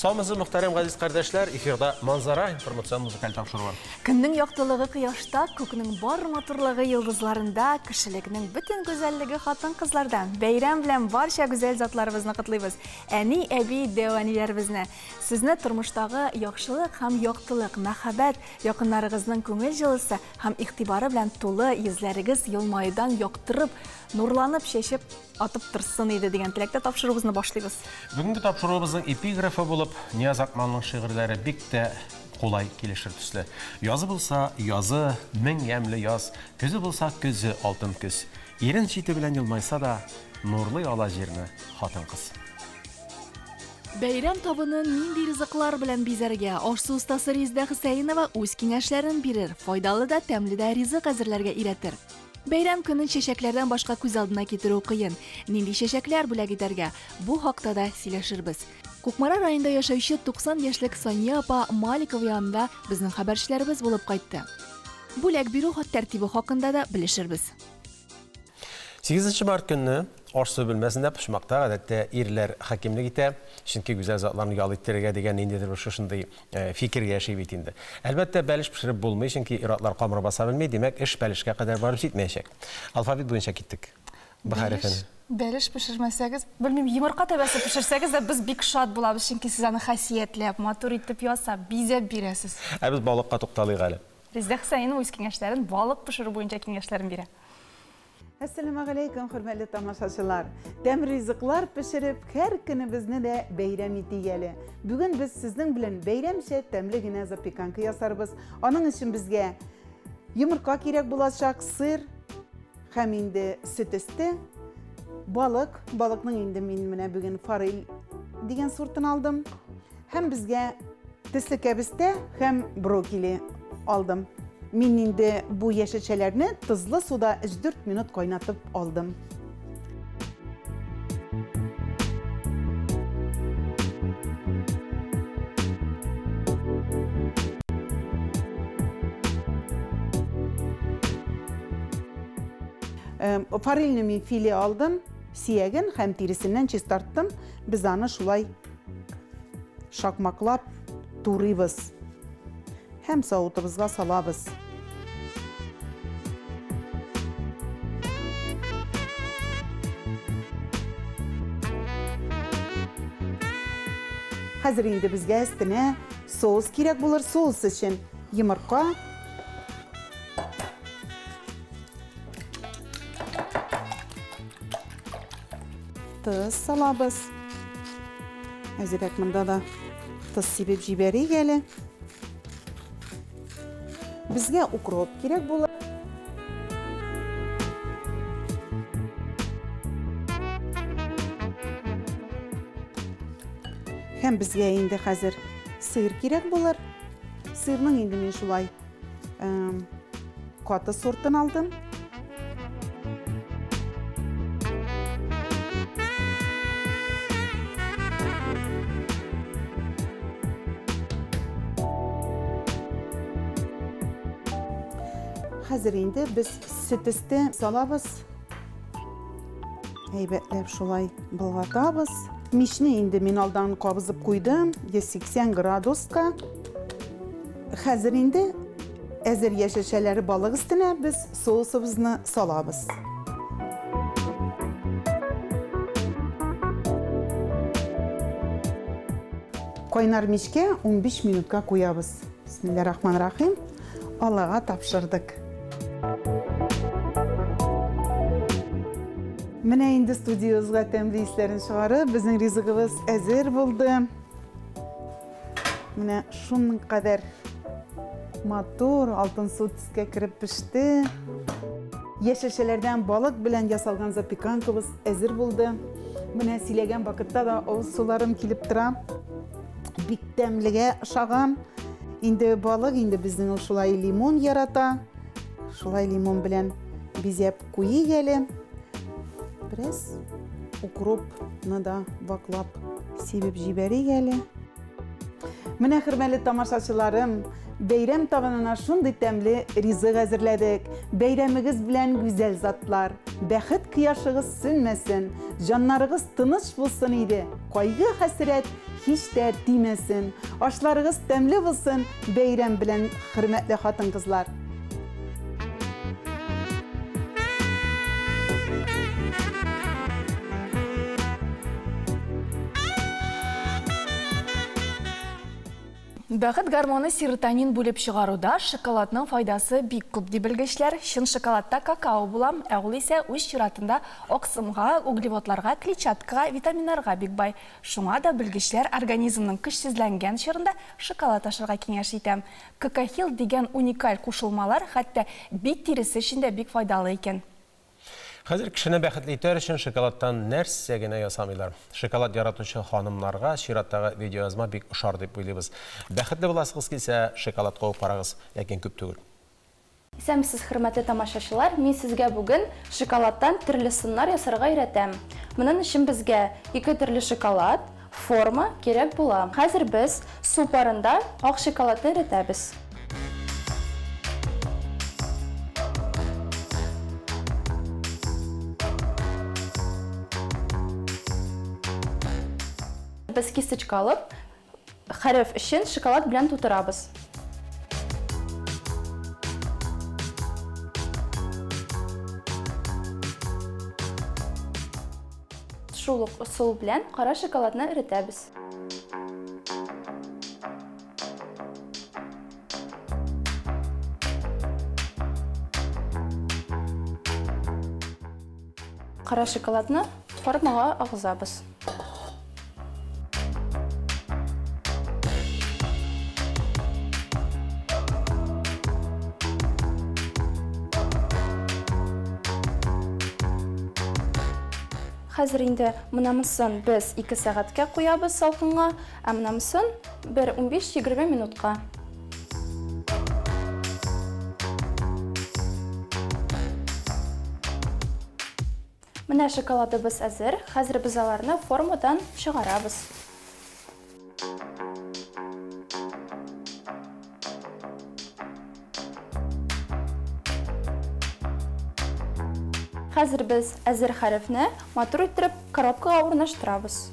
Саламатсыз мөхтәрәм газиз кардәшләр, эфирда Манзара информацион музыкаль тапшыру бар. Көннең яктылыгы кояшта, күкнең бар матурлыгы йолдызларында, кешелекнең бөтен гүзәллеге хатын-кызларда. Бәйрәм белән барча гүзәл затларыбызны котлыйбыз. Әни, әби, дәваниләребезне. Сезне тормыштагы яхшылык һәм яктылык, мәхәббәт, якыннарыгызның күңел җылысы һәм игътибары белән тулы йөзләрегез елмайдан яктырып, нурланып чәчеп атып торсын иде дигән теләктә тапшыруыбызны башлыйбыз. Бүгенге тапшыруыбызның эпиграфы булып, Нияз Акманның шигырьләре бик тә кулай килешер төсле. Язы булса, язы, мең ямьле яз, көзе булса, көзе алтын көз. Ирен чите белән елмайса да, нурлы ала җирне хатын-кыз. Бәйрәм табынын нинди ризыклар белән бизәргә, ашсу ustaсы Резда Хусәйнова үз киңәшләрен бирер, файдалы да, тәмле дә ризык әзерләргә өйрәтер. Бәйрәм көнен чәчәкләрдән башка күз алдына китерү кыен. Нинди чәчәкләр бүләк итәргә? Бу хакта да сөйләшербез. Кукмара районында яшәүче 90 яшьлек Соня апа Маликова янында безнең хәбәрчеләребез булып кайтты. Бүләк бирү тәртибе хакында да белешербез. 8 март көнне Арсу бүлмәсендә пешмакта гадәттә ирләр хакимлек итә, чөнки гүзәл затларны ял иттерергә дигән ниндидер шушындый фикергә яши бит инде. Әлбәттә, бәлеш пешереп булмый, чөнки иратлар камыр баса белми, димәк, эш бәлешкә кадәр барып җитмәячәк. Алфавит буенча киттек. Бәхәрәфәне. Бәлеш пешермәсәгез, белмим, йомырка тәбәсе пешерсәгез дә без бик шат булабыз, чөнки сез аны хәсиятләп, матур итеп ясап, бизәп бирәсез. Ә без балыкка тукталыйк әле. Резда Хусәйнова үз киңәшләрен балык пешерү буенча киңәшләрен бирә. Assalamu alaikum, hürmetli tamaşaçılar. Təm rizıqlar pişirib, hər günümüzü də bəyram etəyəli. Bugün biz sizin bilen bəyramşə təmli günə zapikanka yasarız. Onun için bizge yumurka kirek bulacak, sır, hem indi süt üstü, balık. Balıkның indi minə bugün faril degen sortun aldım. Hem bizge tisli kəbiste, hem brokoli aldım. Min indi bu yeşilçelerini tuzlu suda 3-4 minut kaynatıp aldım. Farilini min fili aldım. Siyegin hem tirisinden çistarttım. Biz onu şulay şakmaklap turuyuz. Hem savutımızga salabız. Hazır indi bizge üstüne sos kirek bulur. Sos için yumurka, tuz salabız. Azirek mında da tuz sibib jiberi geli. Bizge ukrop kirek bulur. Hem bizge indi hazır sıyır kirek bulur. Sıyırның indi men şulay katı sortun aldım. Hazır indi biz süt üstü salabız. Heybetlep şulay bulgatabız. Mişni indi men aldan qabızıp koydum. 80 graduska. Hazır indi əzir yeşilçələri balıq üstüne biz sousumuzni salabız. Kaynar mişke 15 minutka koyabız. Bismillahirrahmanirrahim. Allah'a tapşırdık. Mine indi studiyozga temli işlerin çıgarı. Bizim rizıqımız hazır buldu. Mine şunun kadar matur altın su tüske kirip pişti. Yeşilçelerden balık bilen yasalgan zapikankamız hazır buldu. Mine silegen vakitte da o sularım kilip tıram. Bik temlige şağam. Indi balık, indi bizden şulay limon yarata. Şulay limon bilen bizep kuyu geli. Biraz ukrop'ını da vaklap sebep jiberi geli. Менә хөрмәтле тамашачыларым, бәйрәм табынына шундый тәмле ризык әзерләдек. Бәйрәмегез белән гүзәл затлар. Бәхет кыяшыгыз сөнмәсен, җаннарыгыз тыныч булсын иде. Кайгы хәсрәт һич тә тимәсен. Ашларыгыз тәмле булсын. Бәйрәм белән хөрмәтле хатын-кызлар. Бәхет гормоны серотонин бүлеп чыгаруда шоколадның файдасы бик күп дип белгечләр. Чын шоколадта какао була, ә ул исә үз чиратында оксымга, углеводларга, клетчаткага, витаминнарга бик бай. Шуңа да белгечләр организмның көчсезләнгән чорында шоколад ашарга киңәш итә. Кокохил дигән уникаль кушылмалар хәтта бит тиресе өчен дә бик файдалы икән. Хәзер кешене бәхетле итәр өчен шоколадтан нәрсә генә ясамыйлар. Шоколад яратучы ханымнарга чираттагы видеоязма бик ошар дип уйлыйбыз. Бәхетле буласыгыз килсә, шоколад куып карагыз, ләкин күп түгел. Исәнмесез, хөрмәтле тамашачылар, мин сезгә бүген шоколадтан төрле сыннар ясарга өйрәтәм. Моның өчен безгә 2 төрле шоколад, форма кирәк була. Хәзер без су парында ак шоколадны өйрәтәбез. Без кисточка алып, хәреф өчен шоколад белән тутырабыз. Шул сул белән кара шоколадны эретәбез. Кара шоколадны формага агызабыз. Хәзер инде монамысын без 2 сәгатькә куябыз салкынга, ә монамысын 15-20 минутка. Менә шоколадыбыз әзер. Хәзер без аларны формадан чыгарабыз. Хәзер без әзер хәрефне матур итеп коробкага урнаштырабыз.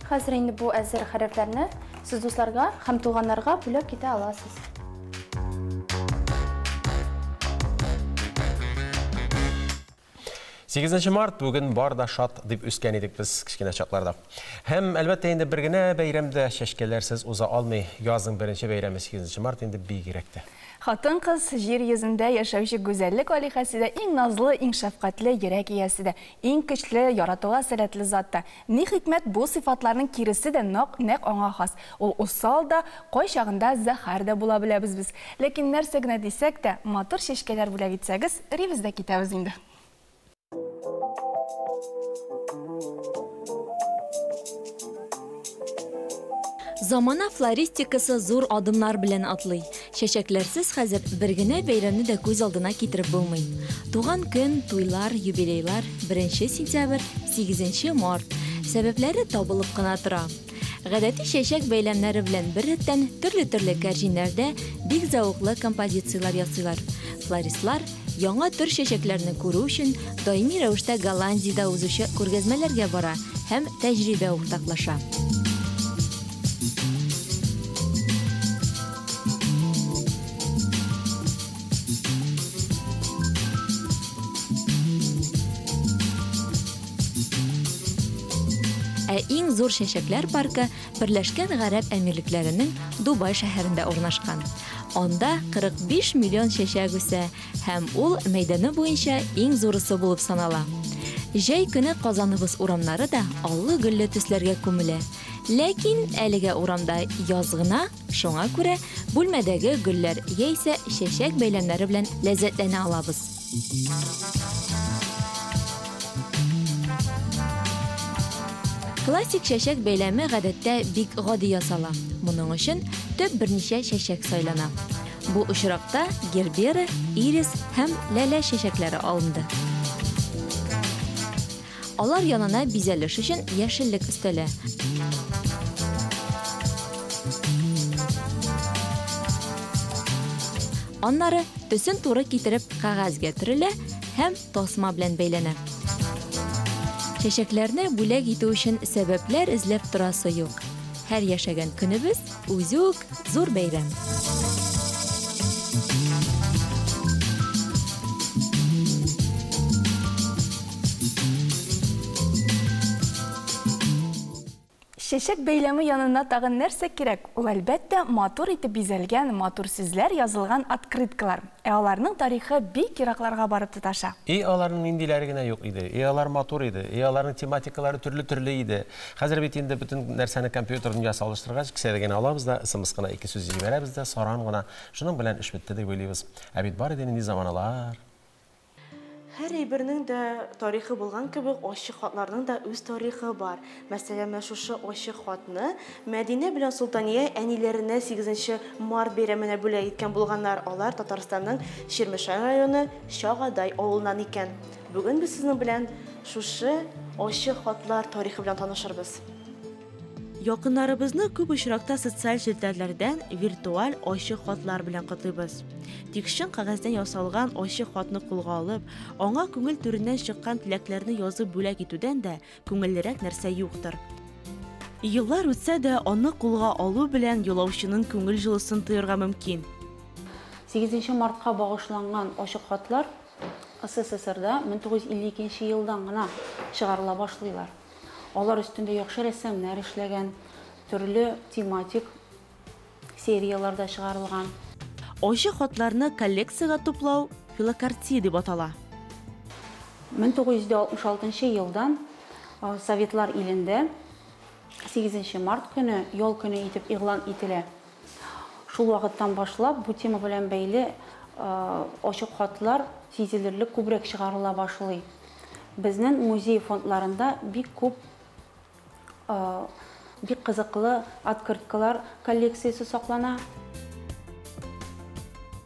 Хәзер инде бу әзер хәрефләрне сез дусларга һәм туганнарга бүләк китә аласыз. 8 март бүген бар да шат дип үскән идек без кичкенә чакларда. Һәм әлбәттә инде бер генә бәйрәмдә чәчкәләрсез уза алмый. Язның беренче бәйрәме 8 март инде бик кирәкте. Хатын-кыз җир йөзендә яшәүче гүзәллек алихәсе дә иң назлы, иң шәфкатьле йөрәк иясе дә, иң көчле яратуга сәләтле затта. Ни хикмәт бу сыйфатларның киресе дә нәкъ аңа хас. Ул усал да, кай чагында зәһәр дә була беләбез без. Ләкин нәрсә генә дисәк тә, матур чәчкәләр бүләк итсәгез, рибездә китәбез инде. Замана флористикасы зур адымнар белән атлый. Чәчәкләрсез хәзер бер генә бәйрәмне дә күз алдына китереп булмый. Туган көн, туйлар, юбилейлар, 1 сентябрь, 8 март. Сәбәпләре табылып кына тора. Гадәти чәчәк бәйләмнәре белән бер рәттән төрле кәрҗиннәрдә бик зауыклы композициялар ясыйлар. Флористлар яңа төр чәчәкләрне күрү өчен даими рәвештә Голландиядә узучы күргәзмәләргә бара һәм тәҗрибә уртаклаша. Иң зур чәчәкләр паркы Берләшкән Гарәп Әмирлекләренең Дубай шәһәрендә урнашкан. Анда 45 миллион чәчәк үсә һәм ул мәйданы буенча иң зурысы булып санала. Җәй көне Казаныбыз урамнары да аллы-гөлле төсләргә күмелә. Ләкин әлегә урамда яз гына, шуңа күрә бүлмәдәге гөлләр яисә чәчәк бәйләмнәре белән ләззәтләнә алабыз. Классик чәчәк бәйләме гадәттә бик гади ясала. Моның өчен төп берничә чәчәк сайлана. Бу очракта гербера, ирис һәм ләлә чәчәкләре алынды. Алар янына бизәлеш өчен яшеллек өстәлә. Аннары төсен туры китереп кагазга төрелә һәм тасма белән бәйләнә. Чәчәкләрне бүләк итү өчен сәбәпләр эзләп торасы юк. Һәр яшәгән көнебез үзе үк зур бәйрәм. Чәчәк бәйләме янына тагын нәрсә кирәк? Ул әлбәттә матур итеп бизәлгән, матур сүзләр язылган открыткалар. Аларның тарихы бик еракларга барып тоташа. Аларның ниндиләре генә юк иде. Алар матур иде. Аларның тематикалары төрле иде. Хәзер бит инде бөтен нәрсәне компьютер дөньясы алыштыргач, кисәдәгән алабыз да, ысымыз гына ике сүз җибәрәбез дә, саран гына. Шуның белән эш бетте дип уйлыйбыз. Ә бит бар иде нинди заманалар. Һәр әйбернең дә тарихы булган кебек, ачык хатларның да үз тарихы бар. Мәсәлән, шушы ачык хатны Мәдинә белән Султания әниләренә 8 март бәйрәменә бүләк иткән булганнар. Алар Татарстанның Ширмешай районы Шагадай авылыннан икән. Бүген без сезнең белән шушы ачык хатлар тарихы белән танышырбыз. Якыннарыбызны күп очракта социаль челтәрләрдән виртуаль ачык хатлар белән котлыйбыз. Тик чын кагаздан ясалган ачык хатны кулга алып, аңа күңел түреннән чыккан теләкләрне язып бүләк итүдән дә күңеллерәк нәрсә юктыр. Еллар үтсә дә, аны кулга алу белән юлаучының күңел җылысын тоярга мөмкин. 8 мартка багышланган ачык хатлар СССРда 1952 елдан гына чыгарыла башлыйлар. Алар өстендә яхшы рәсемнәр эшләгән, төрле тематик серияларда чыгарылган. Ачык хатларны коллекцияга туплау филокартия дип атала. 1966 елдан Советлар илендә 8 март көне ял көне итеп игълан ителә. Шул вакыттан башлап бу тема белән бәйле ачык хатлар сизелерлек күбрәк чыгарыла башлый. Безнең музей фондларында бик күп бик кызыклы открыткалар коллекциясе саклана.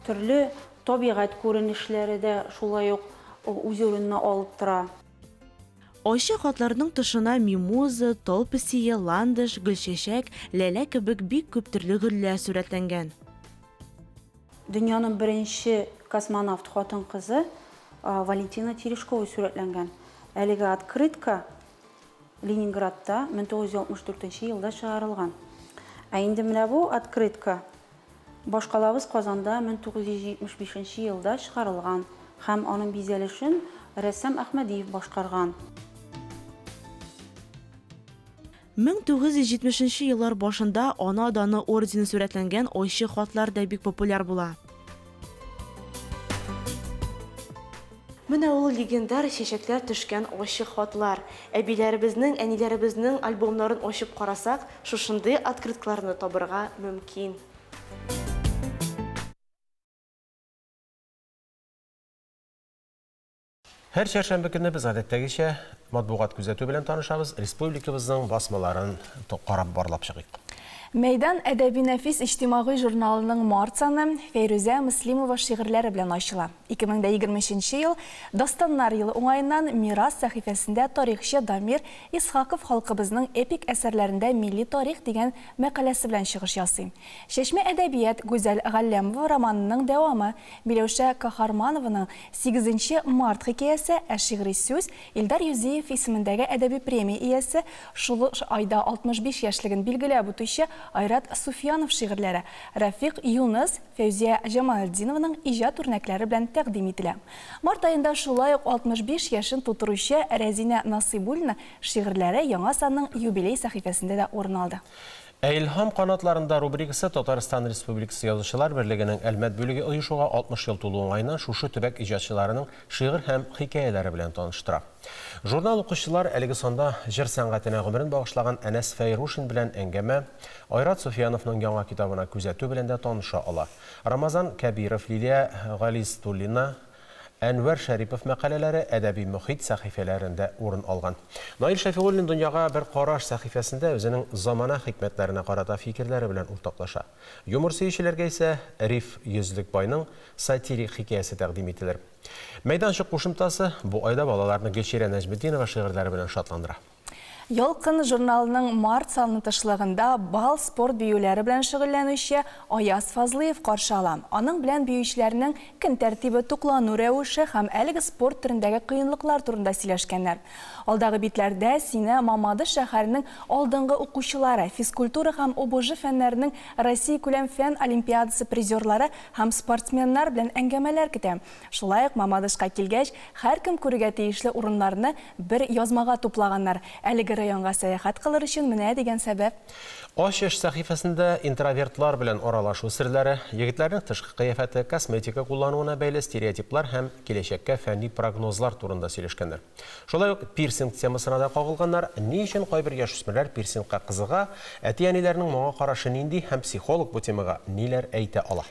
Төрле табигать күренешләре дә шулай ук үз урынына алып тора. Ачык хатларның тышына мимоза, толпесия, ландыш, гөлчәчәк, ләлә кебек бик күп төрле гөлләр сурәтләнгән. Дөньяның беренче космонавт хатын-кызы Валентина Терешкова сурәтләнгән. Әлеге открытка Ленинградта 1964 елда чыгарылган. Ә инде менә бу открытка башкалабыз Казанда 1975 елда чыгарылган һәм аның бизәлешен Рәссам Әхмәдиев башкарган. 1970 еллар башында ана даны ордены сурәтләнгән ачык хатлар да бик популяр була. Менә ул легендар чәчәкләр төшкән ачык хатлар. Әбиләребезнең, әниләребезнең альбомнарын ачып карасак, шушындый открыткаларны табырга мөмкин. Һәр чәршәмбе көне без гадәттәгечә матбугат күзәтү белән танышабыз, республикабызның басмаларын карап барлап чыгыйк. Мәйдан әдәби нәфис иҗтимагый журналының март саны Фәйрүзә Муслимова шигырьләре белән ачыла. 2023 ел Дастаннар елы уңаеннан Мирас сәхифәсендә тарихчы Дамир Исхаков халкыбызның эпик әсәрләрендә милли тарих дигән мәкаләсе белән чыгыш ясый. Чәчмә әдәбият Гүзәл Галләмова романының дәвамы Миләүшә Каһарманованың 8 март хикәясе ә шигъри сүз Илдар Юзеев исемендәге әдәби премия иясе шул айда 65 яшьлеген билгеләп үтүче Айрат Суфьянов шигырьләре Рафик Юнус, Фәүзия Җамалетдинованың иҗат үрнәкләре белән тәкъдим ителә. Март айында шулай ук 65 яшен тутыручы Рәзинә Насыйбуллина шигырьләре яңа санның юбилей сәхифәсендә дә урын алды. Илһам канатларында рубрикасы Татарстан Республикасы Язучылар берлегенең Әлмәт бүлеге оешуга 60 ел тулуы уңаеннан шушы төбәк иҗатчыларының шигырь һәм хикәяләре белән таныштыра. Журнал укучылар әлеге сонда җыр сәнгатенә гомерен багышлаган Әнәс Фәйрушин белән әңгәмә, Айрат Суфьяновның яңа китабына күзәтү белән дә таныша ала. Рамазан Кәбиров, Лилия Галистуллина, Әнвәр Шәрипов мәкаләләре әдәби мөхит сәхифәләрендә урын алган. Наил Шәфиғуллин дөньяга бер караш сәхифәсендә үзенең замана хикмәтләренә карата фикерләре белән уртаклаша. Юмор сөючеләргә исә Риф Йөзлекбайның сатирик хикәясе тәкъдим ителер. Мәйданчык кушымтасы бу айда балаларны Гөлширә Нәҗметдинова шигырьләре белән шатландыра. Ялкын журналының март санлы тышлыгында бал спорт биюләре белән шөгыльләнүче Аяз Фазлыев каршы ала. Аның белән биючеләрнең көн тәртибе, туклану рәвеше һәм әлеге спорт төрендәге кыенлыклар турында сөйләшкәннәр. Алдагы битләрдә сине Мамадыш шәһәренең алдынгы укучылары, физкультура һәм ОБЖ фәннәренең Россия күләм фән олимпиадасы призерлары һәм спортсменнар белән әңгәмәләр көтә. Шулай ук Мамадышка килгәч, һәркем күрергә тиешле урыннарны бер язмага туплаганнар. Әлеге районга сәяхәт кылыр өчен менә дигән сәбәп. Аш-яш сәхифәсендә интровертлар белән аралашу серләре, егетләрнең тышкы кыяфәте, косметика куллануына бәйле стереотиплар һәм киләчәккә фәнни прогнозлар турында сөйләшкәннәр. Шулай ук пирсинг темасына да кагылганнар. Ни өчен кайбер яшүсмерләр пирсингка кызыга, әти-әниләрнең моңа карашы нинди һәм психолог бу темага ниләр әйтә ала?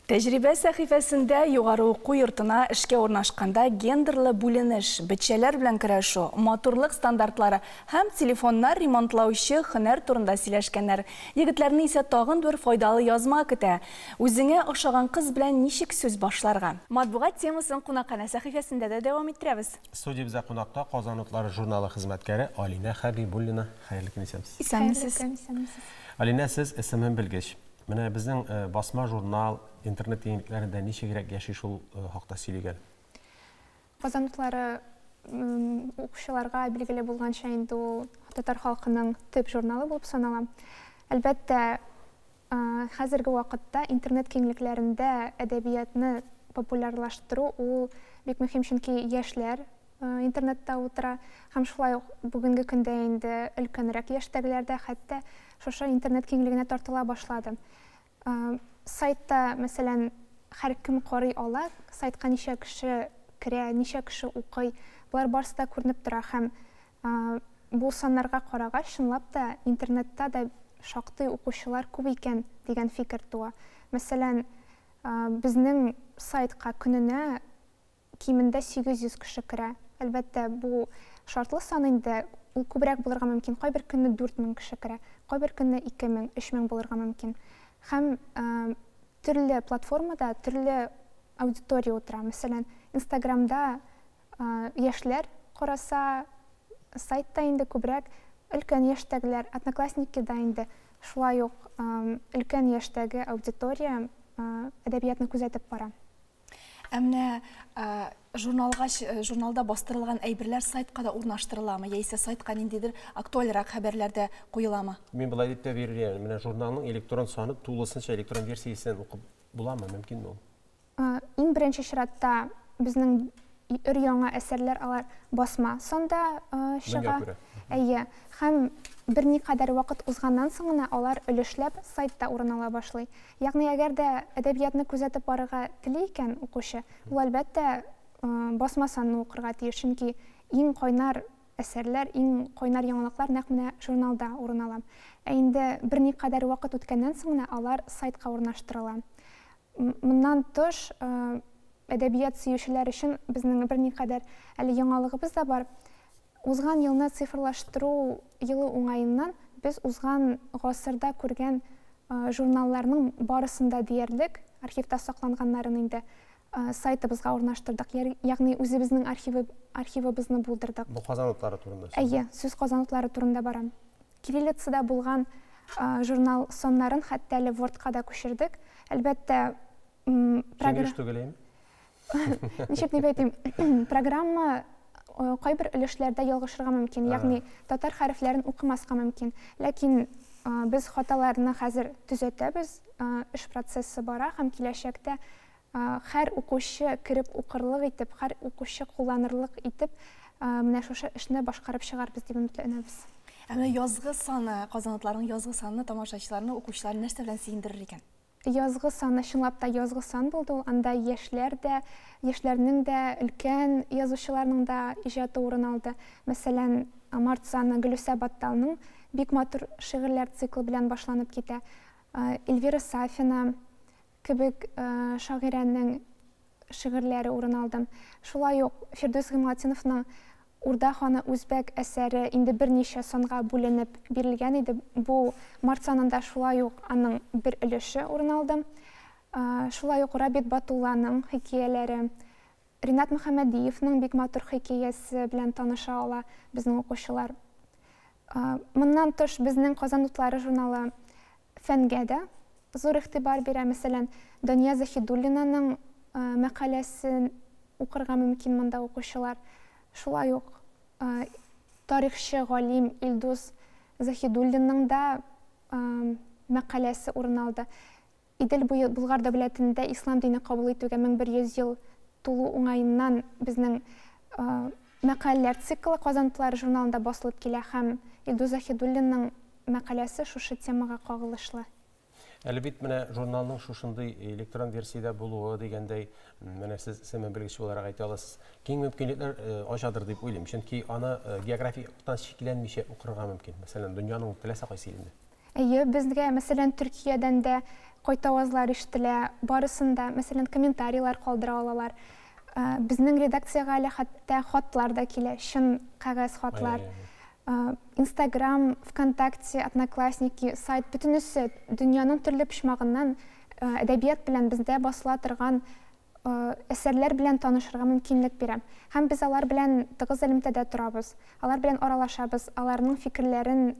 Тәҗрибә сәхифәсендә югары уку йортына эшкә урнашканда гендерлы бүленеш, бетчәләр белән көрәшү, матурлык стандартлары һәм телефоннар ремонтлаучы һөнәр турында сөйләшкәннәр. Егетләрне исә тагын бер файдалы язма көтә. Үзеңә охшаган кыз белән ничек сүз башларга? Матбугат темасын кунакханә сәхифәсендә дә дәвам иттерәбез. Студиябызда кунакта Казан утлары журналы хезмәткәре Алина Хәбибуллина. Хәерле көн исәмсез. Исәнмесез. Алина, сез исемен белгеч. Менә безнең басма журнал, интернет еңлекләрендә ничегрәк яши шул хакта сөйләгән? Казан утлары укучыларга билгеле булганча инде ул татар халкының төп журналы булып санала. Әлбәттә, хәзерге вакытта интернет киңлекләрендә әдәбиятны популярлаштыру ул бик мөһим, чөнки яшьләр интернетта утыра һәм шулай ук бүгенге көндә инде өлкәнрәк яшьтәгеләрдә хәтта шушы интернет киңлегенә тартыла башлады. Сайтта, мәсәлән, һәркем карый ала, сайтка ничә кеше керә, ничә кеше укый, булар барысы да күренеп тора һәм бу саннарга карагач, чынлап та интернетта да шактый укучылар күп икән дигән фикер туа. Мәсәлән, безнең сайтка көненә кимендә 800 кеше керә. Әлбәттә, бу шартлы сан инде ул күбрәк булырга мөмкин. Кайбер көнне 4000 кеше керә, кайбер көнне 2000, 3000 булырга мөмкин. Һәм төрле платформада төрле аудитория утыра. Мәсәлән, Инстаграмда яшьләр караса, сайтта инде күбрәк өлкән яшьтәгеләр, Одноклассники-да инде шулай ук өлкән яшьтәге аудитория әдәбиятны күзәтеп бара. Әмнә журналда бастырылган әйберләр сайтка да урнаштырыламы, яисә сайтка ниндидер актуальрак хәбәрләрдә куеламы? Мин булай дип тә бирәм. Менә журналның электрон саны тулысынча электрон версиясен укып буламы, мөмкинме ул? Иң беренче чиратта безнең өр-яңа әсәрләр алар басма санда чыга. Әйе, һәм берникадәр вакыт узганнан соң гына алар өлешләп сайтта урын ала башлый. Ягъни әгәр дә әдәбиятны күзәтеп барырга тели икән укучы, ул әлбәттә басма санны укырга тиеш, чөнки иң кайнар әсәрләр, иң кайнар яңалыклар нәкъ менә журналда урын ала. Инде берникадәр вакыт үткәннән соң гына алар сайтка урнаштырыла. Моннан тыш, әдәбият сөючеләр өчен безнең берникадәр әле яңалыгыбыз да бар. Узган елны цифрлаштыру елы уңайыннан без узган гасырда күргән журналларның барысында диярлек архивта сакланганнарын инде сайтыбызга урнаштырдык. Ягъни үзебезнең архивыбызны булдырдык. Бу Казан утлары турында. Әйе, сүз Казан утлары турында бара. Кириллицада булган журнал соннарын хәтта әле Wordка да күчердек. Әлбәттә, программа кайбер өлешләрдә ялгышырга мөмкин, ягъни татар хәрефләрен укымаска мөмкин. Ләкин без хаталарны хәзер төзәтәбез, эш процессы бара һәм киләчәктә һәр укучы кирип укырлык итеп, һәр укучы кулланырлык итеп, менә шушы эшне башкарып чыгарбыз дип өметләнәбез. Әмма язгы саны, Казан утларының язгы саны тамашачыларны, укучыларны нәрсә белән сөендерер икән? Язгы саны, чынлап та язгы сан булды. Анда яшьләр дә, яшьләрнең дә, өлкән язучыларның да иҗаты урын алды. Мәсәлән, март саны Гөлүсә Батталның бик матур шигырьләр циклы белән башланып китә. Эльвира Сафина кебек шагыйрәнең шигырьләре урын алды. Шулай ук Фирдәүс Гыйматдиновның Урда ханы үзбәк әсәре инде берничә санга бүленеп бирелгән иде. Бу март санында шулай ук аның бер өлеше урын алды. Шулай ук Рабит Батулланың хикәяләре, Ринат Мөхәммәдиевның бик матур хикәясе белән таныша ала безнең укучылар. Моннан тыш безнең Казан утлары журналы фәнгә дә зур игътибар бирә. Мәсәлән, Дания Захидуллинаның мәкаләсен укырга мөмкин монда укучылар. Шулай ук тарихчы галим Илдус Захидуллинның да мәкаләсе урын алды. Идел Булгар дәүләтендә ислам дине кабул итүгә 1100 ел тулу уңаеннан безнең мәкаләләр циклы Казан утлары журналында басылып килә һәм Илдус Захидуллинның мәкаләсе шушы темага кагылышлы. Әле бит менә журналның шушындай электрон версияда булуы дигәндәй, менә сез сәмән белгеч буларак әйтә аласыз. Киң мөмкинлекләр ачадыр дип уйлыйм. Чөнки аны географияктан шикләнмичә укырга мөмкин. Мәсәлән, дөньяның теләсә кайсы илендә. Әйе, безгә, мәсәлән, Төркиядән дә кайта авазлар ишетелә, барысында, мәсәлән, комментарийлар калдыра алалар. Безнең редакциягә әле хәтта хатлар да килә, чын кәгазь хатлар. Instagram, ВКонтакте, Одноклассники, сайт бөтенесе дөньяның төрле почмагыннан әдәбият белән бездә басыла торган әсәрләр белән танышырга мөмкинлек бирә. Һәм без алар белән тыгыз элемтәдә торабыз. Алар белән аралашабыз, аларның фикерләрен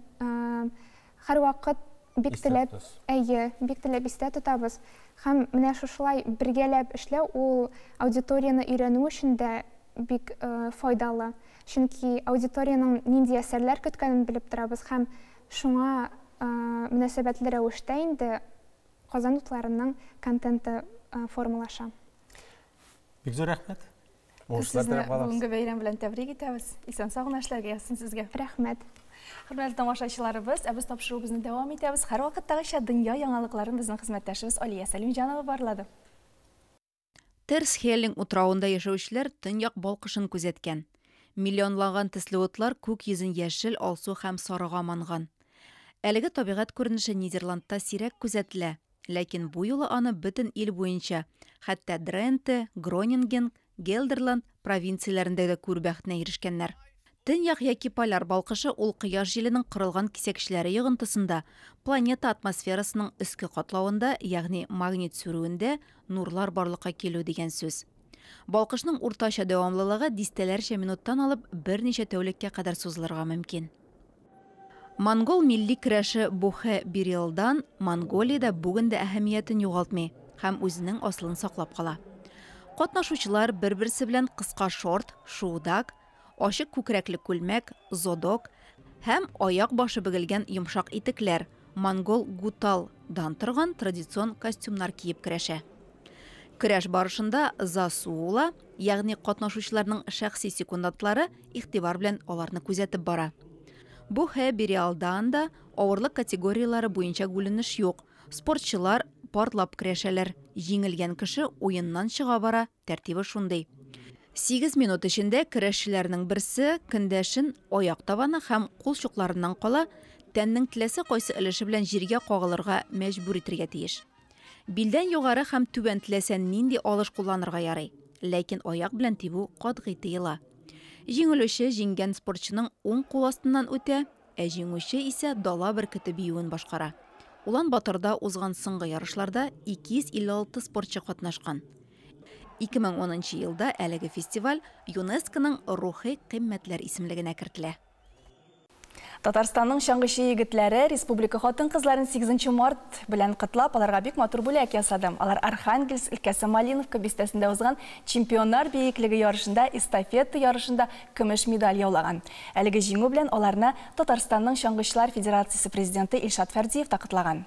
һәрвакыт бик теләп истә тотабыз. Һәм менә шушылай бергәләп эшләү ул аудиторияны өйрәнү өчен дә бик файдалы. Чөнки аудиторияның нинди әсәрләр көткәнен белеп торабыз һәм шуңа мөнәсәбәтле рәвештә инде Казан утларының контенты формалаша. Бик зур рәхмәт. Сезне бүгенге бәйрәм белән тәбрик итәбез. Исән-сау эшләргә язсын сезгә. Рәхмәт. Хөрмәтле тамашачыларыбыз, без тапшыруыбызны дәвам итәбез. Һәр вакыттагыча дөнья яңалыкларын безнең хезмәттәшебез Алия Сәлимҗанова барлады. Терс-Хеллинг утравында яшәүчеләр төньяк балкышын күзәткән. Миллионлаган төсле утлар күк йөзен яшел, алсу һәм сарыга манган. Әлеге табигать күренеше Нидерландта сирәк күзәтелә, ләкин бу юлы аны бөтен ил буенча, хәтта Дренте, Гронинген, Гелдерланд провинцияләрендә дә күрү бәхетенә ирешкәннәр. Төньяк яки поляр балкышы ул кояш җиленең кырылган кисәкчләре йогынтысында, планета атмосферасының өске катлавында, ягъни магнит сүрүендә нурлар барлыкка килү дигән сүз. Балкышның уртача дәвамлылыгы дистәләрчә минуттан алып берничә тәүлеккә кадәр сузылырга мөмкин. Монгол милли көрәше Бухе Бирилдан Монголиядә бүген дә әһәмиятен югалтмый һәм үзенең аслын саклап кала. Катнашучылар бер-берсе белән кыска шорт, шуудаг, ачык күкрәкле күлмәк, зодок һәм аяк башы бөгелгән йомшак итекләр, монгол гуталдан торган традицион костюмнар киеп көрәшә. Көрәш барышында засуула, ягъни катнашучыларның шәхси секундантлары игътибар белән аларны күзәтеп бара. Бу Хәбириалдан да авырлык категориялары буенча бүленеш юк. Спортчылар партлап көрәшәләр. Җиңелгән кеше уеннан чыга бара, тәртибе шундый. 8 минут эчендә көрәшчеләрнең берсе көндәшен аяк табаны һәм кул чукларыннан кала, тәннең теләсә кайсы өлеше белән җиргә кагылырга мәҗбүр итәргә тиеш. Билдән югары һәм түбән теләсә нинди алыш кулланырга ярый, ләкин аяк белән тибү катгый тыела. Җиңелүче җиңгән спортчының уң кул астыннан үтә, ә җиңүче исә дала беркете биюен башкара. Улан Батырда узган соңгы ярышларда 256 спортчы катнашкан. 2010 елда әлеге фестиваль ЮНЕСКОның рухи кыйммәтләр исемлегенә кертелә. Татарстанның чаңгычы егетләре республика хатын-кызларын 8 март белән котлап, аларга бик матур бүләк ясады. Алар Архангельск өлкәсе Малиновка бистәсендә узган чемпионнар биеклеге ярышында, эстафета ярышында көмеш медаль яулаган. Әлеге җиңү белән аларны Татарстанның чаңгычылар федерациясе президенты Илшат Фәрдиев тақытлаган.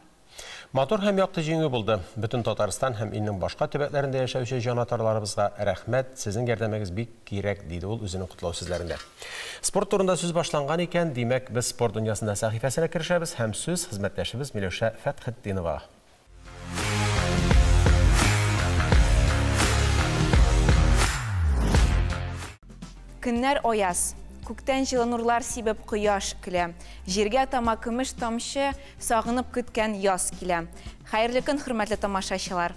Матур һәм яқты җиңү булды. Бөтен Татарстан һәм илнең башка төбәкләрендә яшәүче җанатарларыбызга рәхмәт, сезнең ярдәмегез бик кирәк, диде ул үзенең котлау сүзләрендә. Спорт турында сүз башланган икән, димәк, без спорт дөньясында сәхифәсенә керешәбез һәм сүз хезмәттәшебез Миләүшә Фәтхетдинова. Көннәр аяз. Күктән җылы нурлар сибеп кояш килә. Җиргә тама көмеш тамчы, сагынып көткән яз килә. Хәерле көн, хөрмәтле тамашачылар.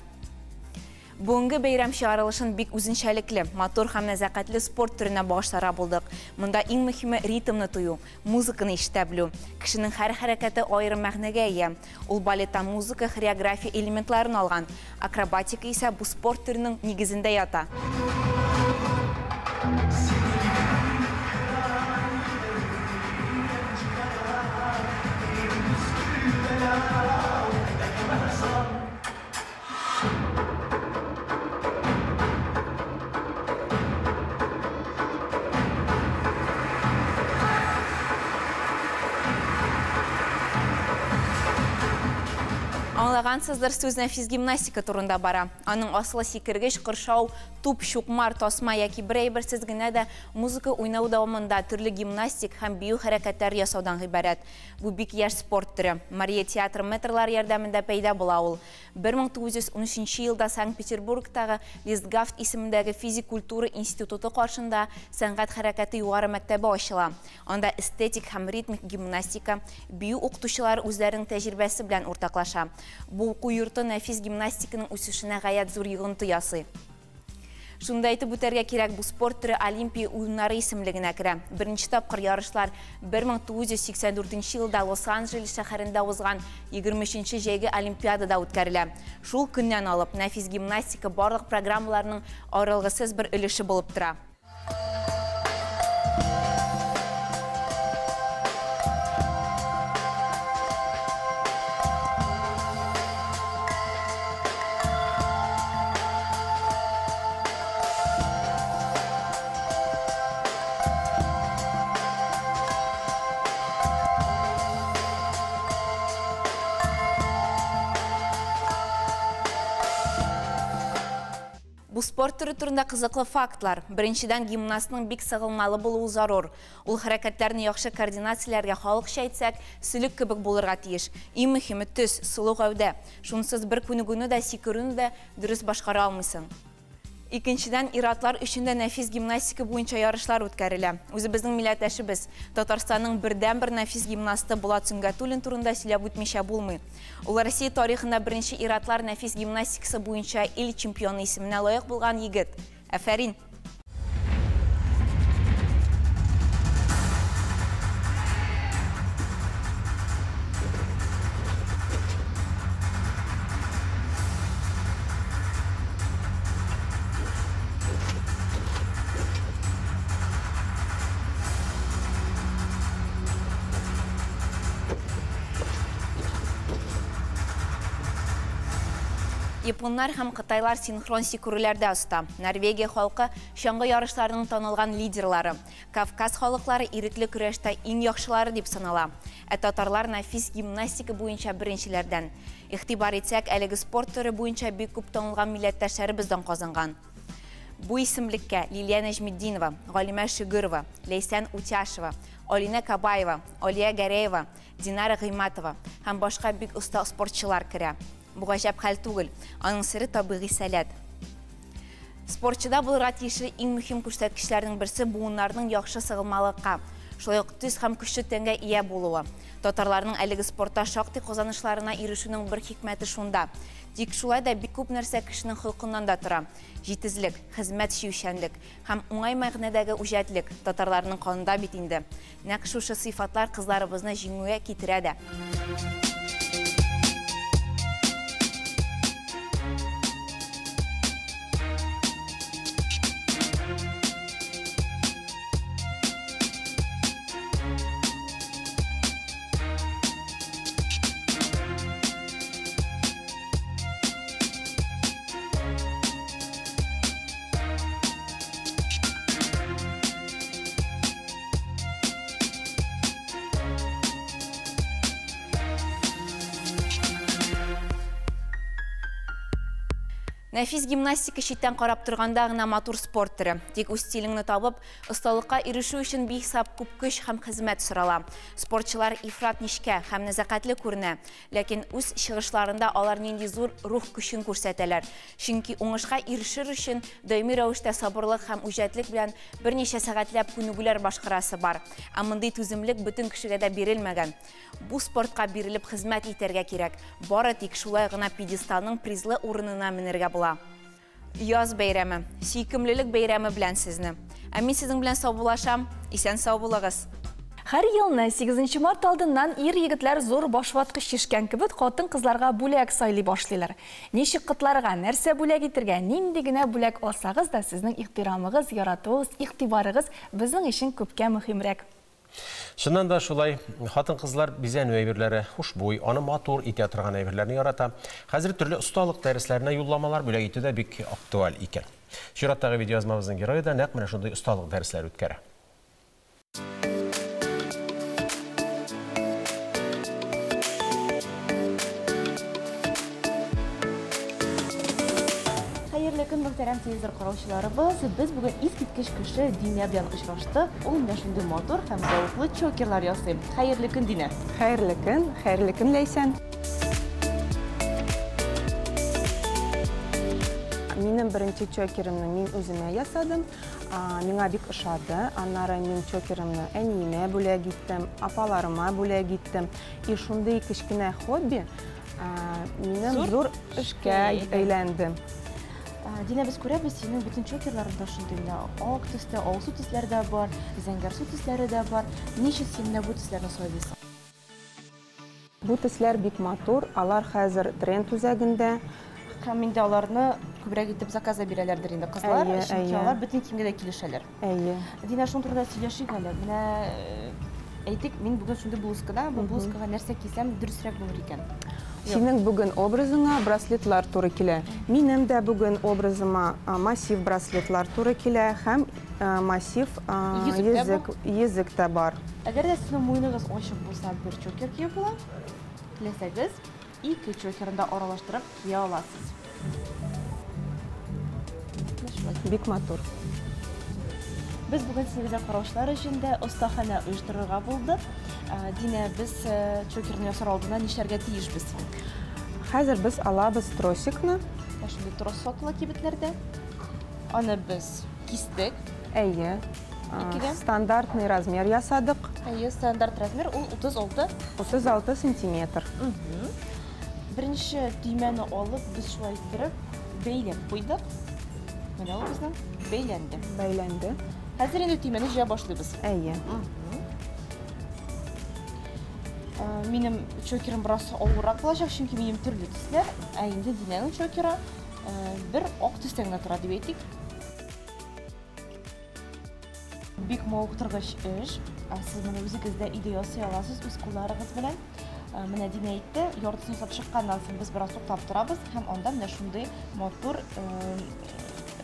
Бүгінгі бәйрәм чыгарылышын бик үзенчәлекле, мотор һәм нәзакәтле спорт түренә багышлара булдык. Монда иң мөһиме ритмны тою, музыканы ишетә белү. Кешенең һәр хәрәкәте аерым мәгънәгә ия. Ул балетта музыка, хореография элементларын алган. Акробатика исә бу спорт түренең нигезендә ята. Аңлағансыздар, сөз нәфис гимнастика турында бара. Аның асылы сикергеш, қыршау, туп, шуқмар, тосма яки бір әйберсіз генә дә музыка уйнау дәвамында түрлі гимнастик һәм бию хәрәкәтләр ясаудан ғибарәт. Бу бик яшь спорт түрі. Мария театры метрлар ярдәмендә пәйда була ул. 1913 елда Санкт-Петербургтагы Листгафт исемендәге физик культура институты каршында сәнгать хәрәкәте югары мәктәбе ачыла. Анда эстетик һәм ритмик гимнастика, бию укытучылары үзләренең тәҗрибәсе белән уртаклаша. Бу уку йорты нәфис гимнастиканың үсешенә гаять зур йогынты ясый. Шунда әйтеп үтәргә кирәк, бу спорт түрі Олимпия уеннары исемлегенә керә. Беренче тапкыр ярышлар 1984 елда Лос-Анджелес шәһәрендә узган 23-нче җәйге Олимпиадада үткәрелә. Шул көннән алып нәфис гимнастика барлык программаларның аралгысыз бер өлеше булып тора. Бу спорт түрі турында кызыклы фактлар. Беренчедән, гимнастның бик сыгылмалы булуы зарур. Ул хәрәкәтләрне яхшы координацияләргә халыкча әйтсәк, сөлек кебек булырга тиеш. Иң мөһиме төс, сылу гәүдә. Шунсыз бер күнегүне дә, сикерүне дә дөрес башкара алмыйсың. Икенчедән, иратлар өчен дә нәфис гимнастика буенча ярышлар үткәрелә. Үзебезнең милләттәшебез, Татарстанның бердән-бер нәфис гимнасты Булат Сөңгәтуллин турында сөйләп үтмичә булмый. Ул Россия тарихында беренче иратлар нәфис гимнастикасы буенча ил чемпионы исеменә лаек булган егет. Афәрин! Японнар һәм Кытайлар синхрон сикерүләрдә оста. Норвегия халкы чаңгы ярышларының танылган лидерлары. Кавказ халыклары ирекле көрәштә иң яхшылары дип санала. Татарлар нәфис гимнастика буенча беренчеләрдән. Игътибар итсәк, әлеге спорт түрі буенча бик күп танылган милләттәшләребездән казанган. Бу исемлеккә Лилия Нәҗметдинова, Галимә Шигырова, Лейсән Утяшева, Алина Кабаева, Алия Гәрәева, Динара Гыйматова һәм башка бик оста спортчылар керә. Бу гаҗәп хәл түгел, аның сыры табигый сәләт. Спортчыда булырга тиешле иң мөһим күрсәткечләрнең берсе буыннарның яхшы сыгылмалыкка, шулай ук төс һәм көчле тәнгә ия булуы. Татарларның әлеге спортта шактый казанышларына ирешүнең бер хикмәте шунда. Тик шулай да бик күп нәрсә кешенең холкыннан да тора. Җитезлек, хезмәт сөючәнлек һәм уңай мәгънәдәге үҗәтлек татарларның канында бит инде. Нәкъ шушы сыйфатлар кызларыбызны җиңүгә китерә дә. Нәфис гимнастика читтән карап торганда гына матур спорт түрі. Тик үз стилеңне табып, осталыкка ирешү өчен бихисап күп көч һәм хезмәт сорала. Спортчылар ифрат нечкә һәм нәзакәтле күренә, ләкин үз чыгышларында алар нинди зур рух көчен күрсәтәләр. Чөнки уңышка ирешер өчен даими рәвештә сабырлык һәм үҗәтлек белән берничә сәгатьләп күнегүләр башкарасы бар. Ә мондый түземлек бөтен кешегә дә бирелмәгән. Бу спортка бирелеп хезмәт итәргә кирәк. Бары тик шулай гына пьедесталның призлы урынына менергә була. яз бәйрәме, сөйкемлелек бәйрәме белән сезне. Ә мин сезнең белән сау булашам, исән сау булыгыз. Һәр елны 8 март алдыннан ир-егетләр зур башваткыч шишкән кебек хатын-кызларга бүләк сайлый башлыйлар. Ничек котларга, нәрсә бүләк итәргә, нинди генә бүләк алсагыз да сезнең ихтирамыгыз, яратуыгыз, игътибарыгыз безнең өчен күпкә мөһимрәк. Шуннан да шулай хатын-кызлар бизәнү әйберләре, хушбуй, аны матур итә торган әйберләрне ярата. Хәзер төрле осталык дәресләренә юлламалар бүләк итү дә бик актуаль икән. Чираттагы видеоязмабызның герое да нәкъ менә шундый осталык дәресләр үткәрә. Хәерле мөхтәрәм телевизор караучыларыбыз, без бүген искиткеч кеше Динә белән очраштык. Ул менә шундый матур һәм зауыклы чокерлар ясый. Хәерле көн, Динә. Хәерле көн, Ләйсән. Минем беренче чокеримне мин үземә ясадым. Миңа бик ошады. Аннары мин чокеримне әниемә бүләк иттем, апаларыма бүләк иттем. И шундый кечкенә хобби минем зур эшкә әйләнде. Динә, без күрәбез, синең бөтен чокерларында шундый ак төстә, алсу төсләре дә бар, зәңгәр су төсләре дә бар. Ничек син бу төсләрне сайлыйсың? Бу төсләр бик матур, алар хәзер тренд үзәгендә. Һәм инде аларны күбрәк итеп заказа бирәләрдер инде кызлар, чөнки алар бөтен кимгә дә килешәләр. Динә, шуның турында сөйләшик әле. Менә әйтик, мин бүген шундый блузкада, бу блузкага нәрсә кисәм дөресрәк булыр икән. Синең бүген образыңа браслетлар туры килә. Минем дә бүген образыма массив браслетлар туры килә һәм массив йөзек тә бар. Әгәр дә сезнең муеныгыз ачык булса, бер чокер киеп була. Теләсәгез, ике чокерны аралаштырып кия аласыз. Бик матур. Без бүген телевизор караучылар өчен дә остахана оештырырга булдык. Динә, без чокерны ясар алдына нишләргә тиешбез? Хәзер без алабыз тросикны. Шундый трос сатыла кибетләрдә. Аны без кистек. Стандартный размер ясадык. Стандарт размер ул 36 сантиметр. Беренче төймәне алып, без шулай итеп бәйләп куйдык. Менә ул безнең бәйләнде. Хәзер инде төймәне җыя башлыйбыз. Минем чокерым бераз авыррак булачак, чөнки минем төрле төсләр, инде Динәнең чокеры бер ак төстә генә тора дип әйтик. Бик мавыктыргыч эш. Сез моны үзегездә идея ясый аласыз үз кулларыгыз белән. Менә Динә әйтте, яртысын ясап чыкканнан соң без бераз туктап торабыз һәм анда менә шундый матур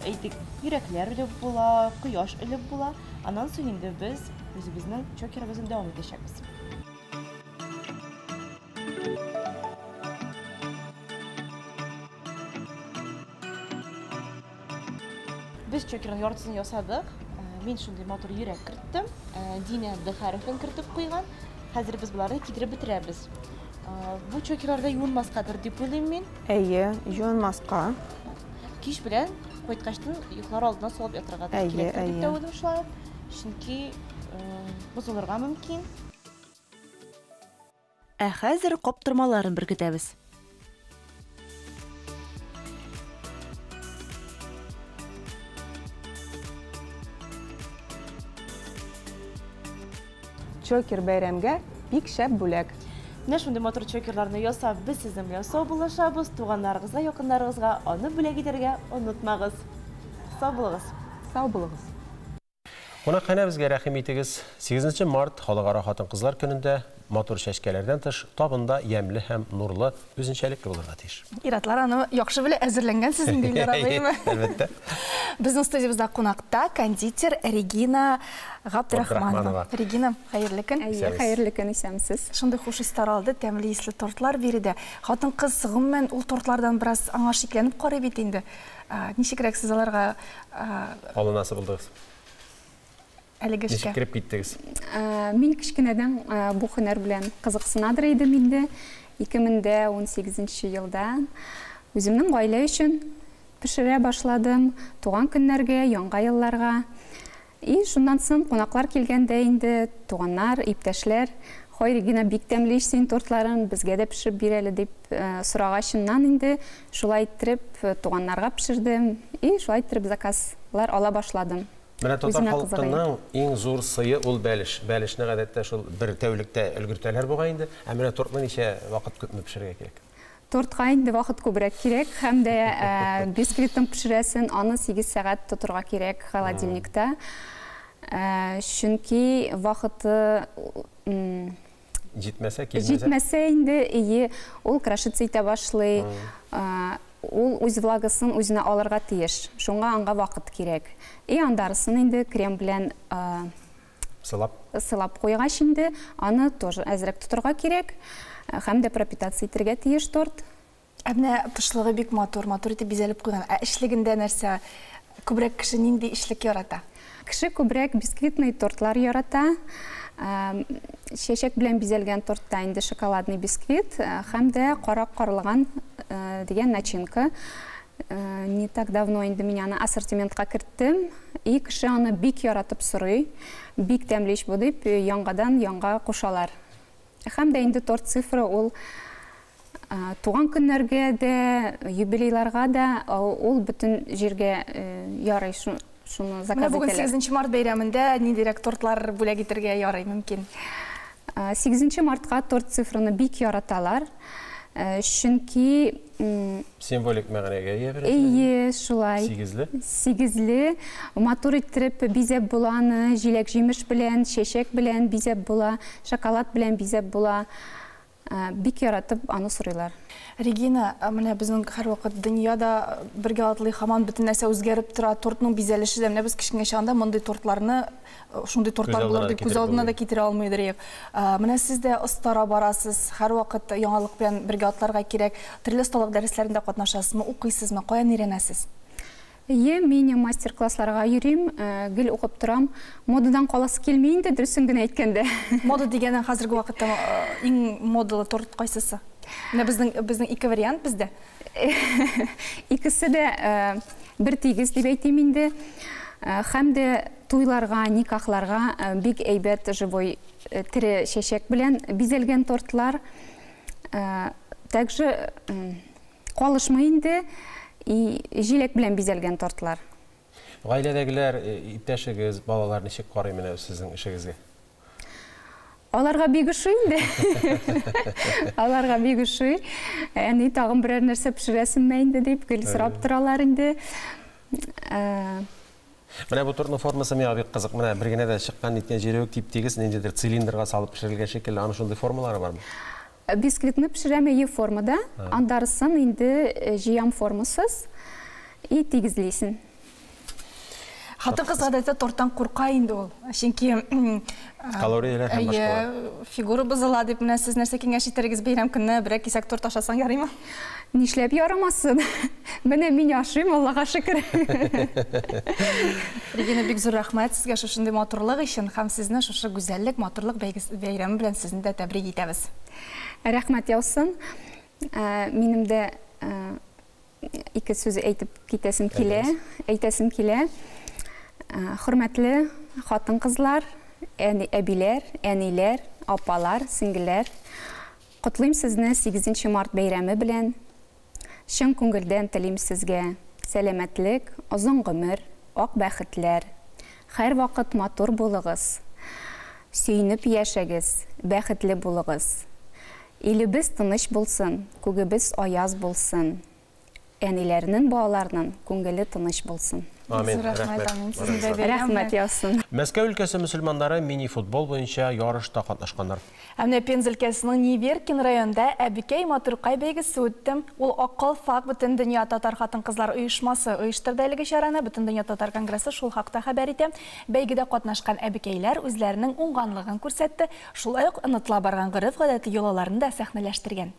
әйтик, йөрәкләр элеп була, кояш элеп була. Аннан соң инде без үзебезнең чокерыбызны дәвам итәчәкбез. Biz çökerin yartısını yasadık. Мен шундый матур йөрәк керттем. Динә Д хәрефен кертеп куйган. Хәзер без буларны китереп бетерәбез. Бу чокерларда юынмаскадыр дип уйлыйм мин. Юынмаска. Кич белән кайткачтан йоклар алдына салып ятырга кирәк дип тә уйлыйм шулай. Чөнки бозылырга мөмкин. Хәзер каптырмаларын беркетәбез. Чокер бәйрәмгә бик шәп бүләк. Менә шундый матур чокерларны ясап, без сезнең белән сау булышабыз, туганнарыгызга, якыннарыгызга аны бүләк итәргә онытмагыз. Сау булыгыз. Сау булыгыз. Кунакханә безгә рәхим итегез. 8 март халыкара хатын-кызлар көнендә матур чәчкәләрдән тыш табында ямьле һәм нурлы үзенчәлекле булырга тиеш. Иратлар аны яхшы белә әзерләнгән сезнең диләр абыймы? Әлбәттә. Безнең студиябызда кунакта кондитер Регина Габдрахманова. Регина, хәерле көн. Хәерле көн, исәмсез. Шундый хуш истар алды, тәмле исле тортлар бирде. Хатын-кыз гомумән ул тортлардан бераз аңа шикләнеп карый бит инде. Ничегрәк сез аларга алынасы булдыгыз? Ничек кирип киттегез? Мин кичкенәдән бу һөнәр белән кызыксынадыр идем инде. 2018 елда үземнең гаилә өчен пешерә башладым. Туган көннәргә, яңа елларга. И шуннан соң кунаклар килгәндә инде туганнар, иптәшләр Хой, Регина, бик тәмле син тортларын безгә дә пешереп бир әле дип сорагачыннан инде шулай иттереп туганнарга пешердем. И шулай иттереп заказлар ала башладым. Менә татар халкының иң зур сые ул бәлеш. Бәлешне гадәттә шул бер тәүлектә өлгертәләр буга инде. Ә менә тортны ничә вакыт көтмәп пешерергә кирәк? Тортка инде вакыт күбрәк кирәк, һәм дә бисквитын пешерәсен, аны 8 сәгать тотырга кирәк холодильникта. Чөнки вакыты җитмәсә инде, ул крашиться итә башлый. Ул үз влагасын үзенә алырга тиеш. Шуңа аңа вакыт кирәк. Андарысын инде крем белән сылап куйгач инде, аны тоже әзрәк тотырга кирәк. Һәм дә пропитация итәргә тиеш торт. Менә пышлыгы бик матур итеп бизәлеп куйган. Эшлегендә нәрсә? Күбрәк кеше нинди эшлек ярата? Кеше күбрәк бисквитный тортлар ярата. Чәчәк белән бизәлгән тортта инде шоколадный бисквит һәм дә карак-карлыган дигән начинка. Не так давно инде мин аны ассортиментка керттем. И кеше аны бик яратып сорый. Бик тәмле иш бу дип яңадан янга кушалар. Һәм дә инде торт цифры ул туган көннәргә дә, юбилейларга да ул бөтен җиргә ярый, шуны заказ итәләр. Бүген 8 март бәйрәмендә ниндирәк тортлар бүләк итәргә ярый мөмкин? 8 мартка торт цифрыны бик яраталар. Чөнки символик мәгънәгә ия бирә. Шулай. 8-ле. Матур иттереп бизәп буланы, җиләк-җимеш белән, чәчәк белән бизәп була, шоколад белән бизәп була. Бик яратып аны сорыйлар. Регина, менә безнең һәрвакыт дөньяда бергә атлый һаман бөтен нәрсә үзгәреп тора, тортның бизәлеше дә. Менә без кичкенә чагында мондый тортларны, шундый тортлар булыр дип күз алдына да китерә алмыйдыр. Менә сез дә остара барасыз, һәрвакыт яңалык белән бергә атларга кирәк. Төрле осталык дәресләрендә катнашасызмы, укыйсызмы, каян өйрәнәсез? Мин мастер-классларга йөрим, гел укып торам. Модадан каласы килми инде, дөресен генә әйткәндә. Мода дигәннән хәзерге вакытта иң модалы торт кайсысы? Менә безнең ике вариант бездә. Икесе дә бер тигез дип әйтим инде. Һәм дә туйларга, никахларга бик әйбәт живой тере чәчәк белән бизәлгән тортлар. Также калышмый инде. Җиләк белән бизәлгән тортлар. Гаиләдәгеләр, иптәшегез, балалар ничек карый менә сезнең эшегезгә? Аларга бик ошый инде. Аларга бик ошый. Әни тагын берәр нәрсә пешерәсеңме инде дип гел сорап торалар инде. Менә бу тортның формасы миңа бик кызык. Менә бер генә дә чыккан иткән җирәк тип-тигез ниндидер цилиндрга салып пешерелгән шикелле, аны шундый формалары бармы? Бисквитны пешерәм формада, андарысын инде җыям формасыз и тигезлисен. Хатын-кыз гадәттә торттан курка инде ул. Чөнки калорияләр һәм башкалар. Фигура бозыла дип, менә сез нәрсә киңәш итәргез бәйрәм көнне берәр кисәк торт ашасаң ярыймы? Нишләп ярамасын? Менә мин ашыйм, Аллага шөкер. Регина, бик зур рәхмәт сезгә шушындый матурлык өчен һәм сезне шушы гүзәллек, матурлык бәйрәме белән сезне дә тәбрик итәбез. Рәхмәт яусын. Минем дә ике сүз әйтеп китәсем килә. Хөрмәтле хатын-кызлар, әбиләр, әниләр, апалар, сеңгеләр, котлыйм сезне 8 март бәйрәме белән. Чын күңелдән телим сезгә сәламәтлек, озын гомер, ак бәхетләр. Һәр вакыт матур булыгыз. Сөйнеп яшәгез, бәхетле булыгыз. Илебез тыныч булсын, күгебез аяз булсын. Әниләрнең, балаларның күңеле тыныч булсын. Амин. Рәхмәт яусын. Мәскәү өлкәсе мөселмандары мини-футбол буенча ярышта катнашканнар. Менә Пенза өлкәсенең Неверкин районында Әбикәй Матуркай бәйгесе үтте. Ул Аккал фак бөтен дөнья татар хатын-кызлар оешмасы оештырды әлеге чараны. Бөтен дөнья татар конгрессы шул хакта хәбәр итә. Бәйгедә катнашкан әбикәйләр үзләренең уңганлыгын күрсәтте. Шулай ук онытыла барган гореф-гадәти йолаларын да сәхнәләштергән.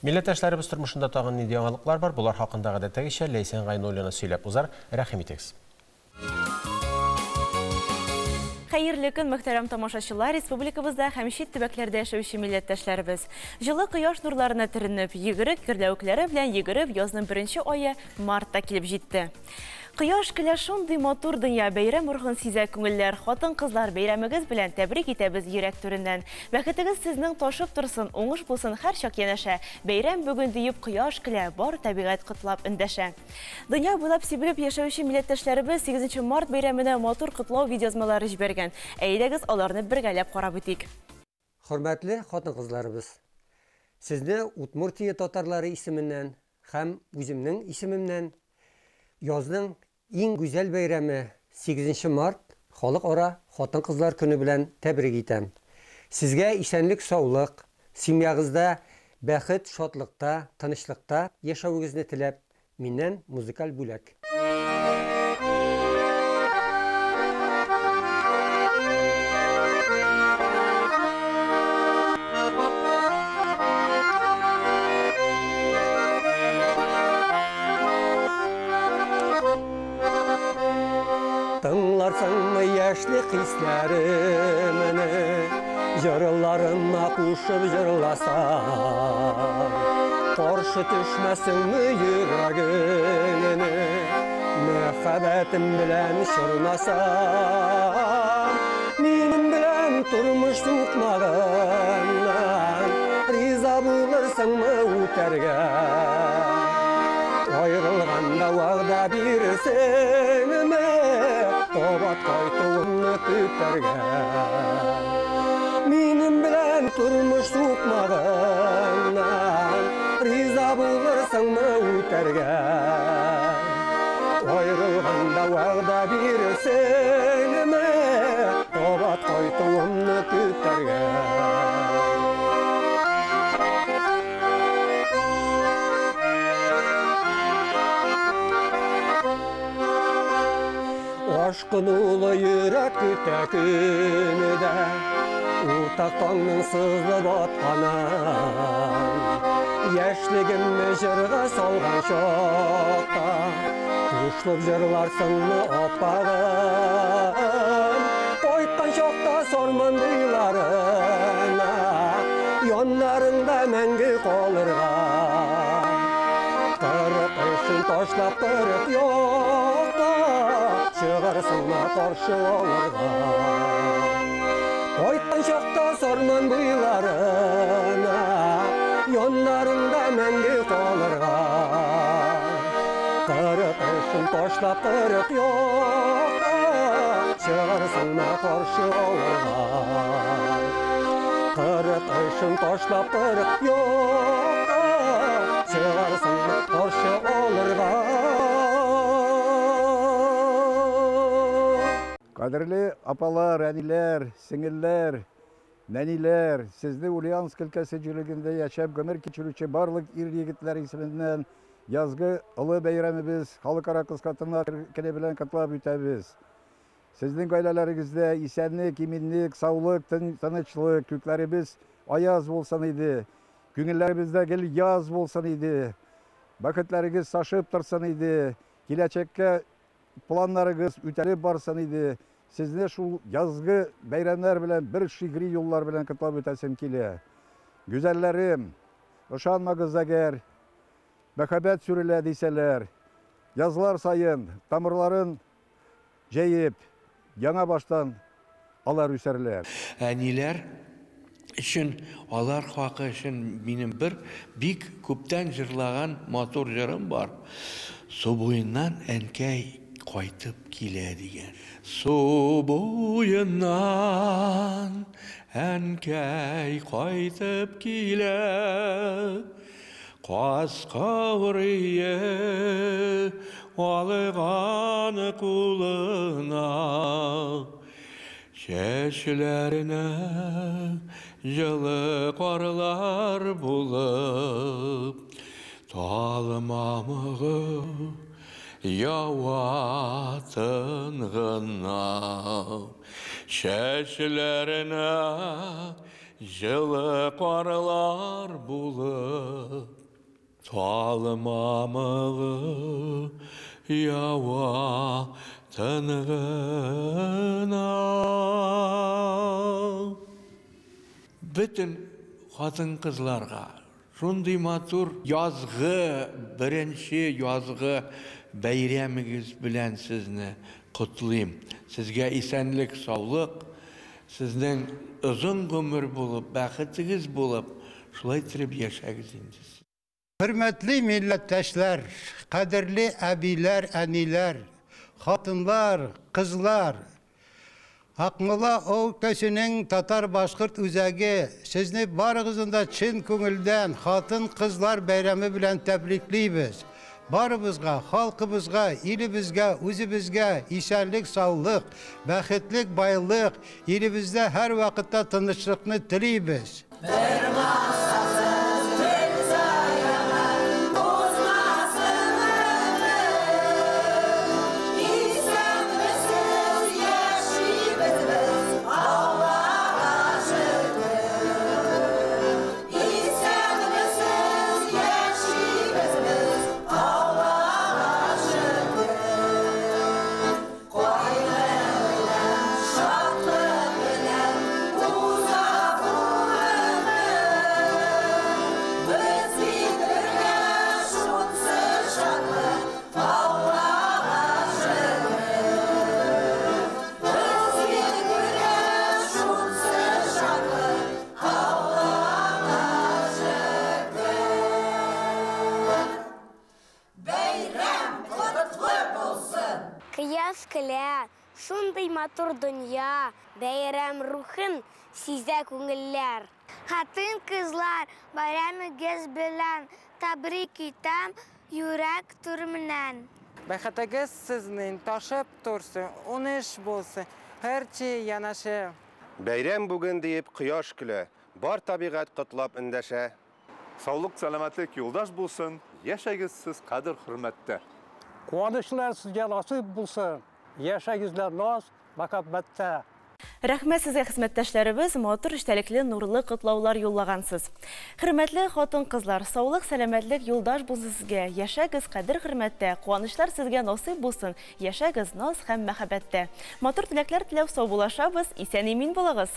Милләттәшләребез тормышында тагын нинди яңалыклар бар? Булар хакында гадәттәгечә Ләйсән Гайнуллина сөйләп узар. Рәхим итегез. Хәерле көн, мөхтәрәм тамашачылар, республикабызда һәм чит төбәкләрдә яшәүче милләттәшләребез. Җылы кояш нурларына төренеп, йөгерек, гөрләвекләре белән йөгереп, язның 1 ае мартта килеп җитте. Кыяш килә шундый матур дөнья, бәйрәм рухын сизә күңелләр. Хатын-кызлар, бәйрәмегез белән тәбрик итәбез йөрәк түреннән. Бәхетегез сезнең ташып торсын, уңыш булсын һәр чак янәшә. Бәйрәм бүген диеп кыяш килә, бар табигать котлап эндәшә. Дөнья буйлап сибелеп яшәүче милләттәшләребез 8 март бәйрәменә матур котлау видеозмалары җибәргән. Әйдәгез аларны бергәләп карап үтик. Хөрмәтле хатын-кызларыбыз, сезне Удмуртия татарлары исеменнән һәм үземнең исемемнән язның иң гүзәл бәйрәме 8 март халыкара хатын-кызлар көне белән тәбрик итәм. Сезгә исәнлек, саулык, семьягызда бәхет, шатлыкта, тынычлыкта яшәвегезне теләп, миннән музыкаль бүләк. Тыңларсыңмы яшьлек хисләремне, җырларыма кушып җырласам, каршы төшмәсеңме йөрәгеңне, мәхәббәтем белән чорнасам, минем белән тормыш укмаган, риза булырсыңмы үтәргә, аерылганда вәгъдә бирсеңме, Тобат кайтуымны көтәргә. Минем белән тормыш укмаган, риза булырсыңмы үтәргә. Аерылганда вәгъдә бирсеңме, Тобат кайтуымны көтәргә. Aşkın ulu yürek küte günüde, Utaqtanın sızlı batqanan, Yaşligimni jırga salgan şoqta, Kuşlup jırlarsınmı opağım, Koytqan şoqta sorman duylarına, Yonlarında мәңгі қолırgan, Qırıq işin toşlap qırıq yoqta, Çıgarsınma qarşı olurga. Koytqan şoqta sorman buylarına, Yonlarında мәңгі қолırga, Qırıq işin toşlap qırıq yoqta, Çıgarsınma qarşı olurga. Qırıq işin toşlap qırıq yoqta, Çıgarsınma qarşı olurga. Qadrli apalar, әниләр, сеңелләр, нәниләр, сезне Ульяновск өлкәсе җирлегендә яшәп гомер кичерүче барлык ир-егетләр исеменнән язгы олы бәйрәмебез халыкара кыскартма көне белән котлап үтәбез. Сезнең гаиләләрегездә исәнлек, иминлек, саулык, тынычлык, күкләребез аяз булсын иде, күңелләребездә гел яз булсын иде, бәхетләрегез сашып торсын иде, киләчәккә планнарыгыз үтәлеп барсын иде. Сезне шул язгы бәйрәмнәр белән бер шигъри юллар белән котлап үтәсем килә. Гүзәлләрем, ышанмагыз әгәр, мәхәббәт сүрелә дисәләр, язлар сайын тамырларын җәеп, яңа баштан алар үсәрләр. Әниләр өчен, алар хакы өчен минем бер бик күптән җырлаган матур җырым бар. Су буеннан әнкәй кайтып килә дигән. Су буеннан әнкәй кайтып килә, Каскавырые алган кулына, Чәчләренә жылы карлар булып, Талмамыгы яуатын гына, Чәчләренә жылы карлар булып, Талмамыгы яуатын гына. Бүтін хатын-кызларга шундый матур язгы, беренче язгы бәйрәмегез белән сезне котлыйм. Сезгә исәнлек, саулык, сезнең озын гомер булып, бәхетегез булып, шулай итеп яшәгез инде. Hürmetli milletteşler, kadirli abiler, aniler, hatınlar, kızlar, Akmıla o köşünün Tatar Başkırt üzəgi, sizni barığızında çin köngülden hatın kızlar beyremi bilen tebrikliyiz. Barımızga, halkımızga, ilimizga, üzümüzga, işerlik, sağlık, bəxtlik, baylık, ilimizde her vakitte tanışlıkını tileyiz. Шундай матур дөнья, бәйрәм рухын сизә күңелләр. Хатын кызлар, бәйрәмегез белән тәбрик итәм йөрәк түрменнән. Бәхетегез сезнең ташып торсын, уныш булсын, һәрче янашы. Бәйрәм бүген диеп кояш көлә, бар табигать котлап эндәшә. Саулык, сәламәтлек юлдаш булсын, яшәгез сез кадер хөрмәттә. Куанышлар сезгә насыйп булсын. Яшәгезләр наз, мәхәббәттә. Рәхмәт сезгә, хезмәттәшләребез, матур эчтәлекле нурлы котлаулар юллагансыз. Хөрмәтле хатын-кызлар, саулык, сәламәтлек юлдаш булсын сезгә. Яшәгез кадер хөрмәттә, куанышлар сезгә насыйп булсын. Яшәгез наз һәм мәхәббәттә. Матур теләкләр теләп сау булашабыз, исән-имин булыгыз.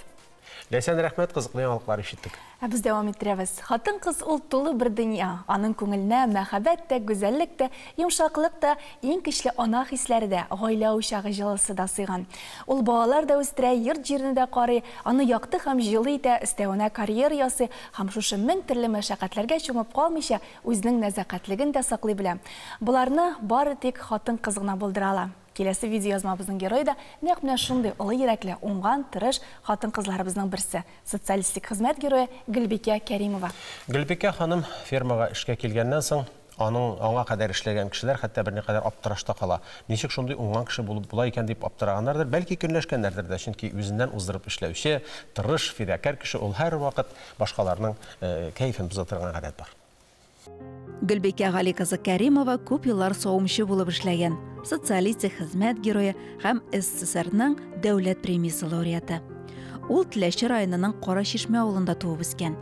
Ләйсән, рәхмәт, кызыклы яңалыклар ишеттек. Біз дәвам иттерәбез. Хатын-кыз ул тулы бер дөнья. Аның күңеленә мәхәббәт тә, гүзәллек тә, йомшаклык та, иң көчле ана хисләре дә, гаилә учагы җылысы да сыйган. Ул балалар да үстерә, йорт җирне дә карый, аны якты һәм җылы итә, өстәвенә карьера ясый, һәм шушы мең төрле мәшәкатьләргә чумып калмыйча, үзенең нәзакәтлеген дә саклый белә. Буларны бары тик хатын-кыз гына булдыра. Келесі видеоязмабыздың геройы да нәкъ менә шундый олы йөрәкле, уңган, тырыш хатын-кызларыбызның берсе. Социалистик хезмәт герое Гөлбикә Кәримова. Гөлбикә ханым фермага эшкә килгәннән соң, аңа кадәр эшләгән кешеләр хәтта берникадәр аптырашта кала. Ничек шундый уңган кеше булып була икән дип аптыраганнардыр, бәлки көнләшкәннәрдер дә, чөнки үзеннән уздырып эшләүче, тырыш, фидакар кеше ул һәр вакыт башкаларның кәефен боза торган гадәт бар. Гөлбикә Гали кызы Кәримова күп еллар савымчы булып эшләгән. Социалистик хезмәт герое һәм СССРның дәүләт премиясе лауреаты. Ул Теләче районының Кара Чишмә авылында туып үскән.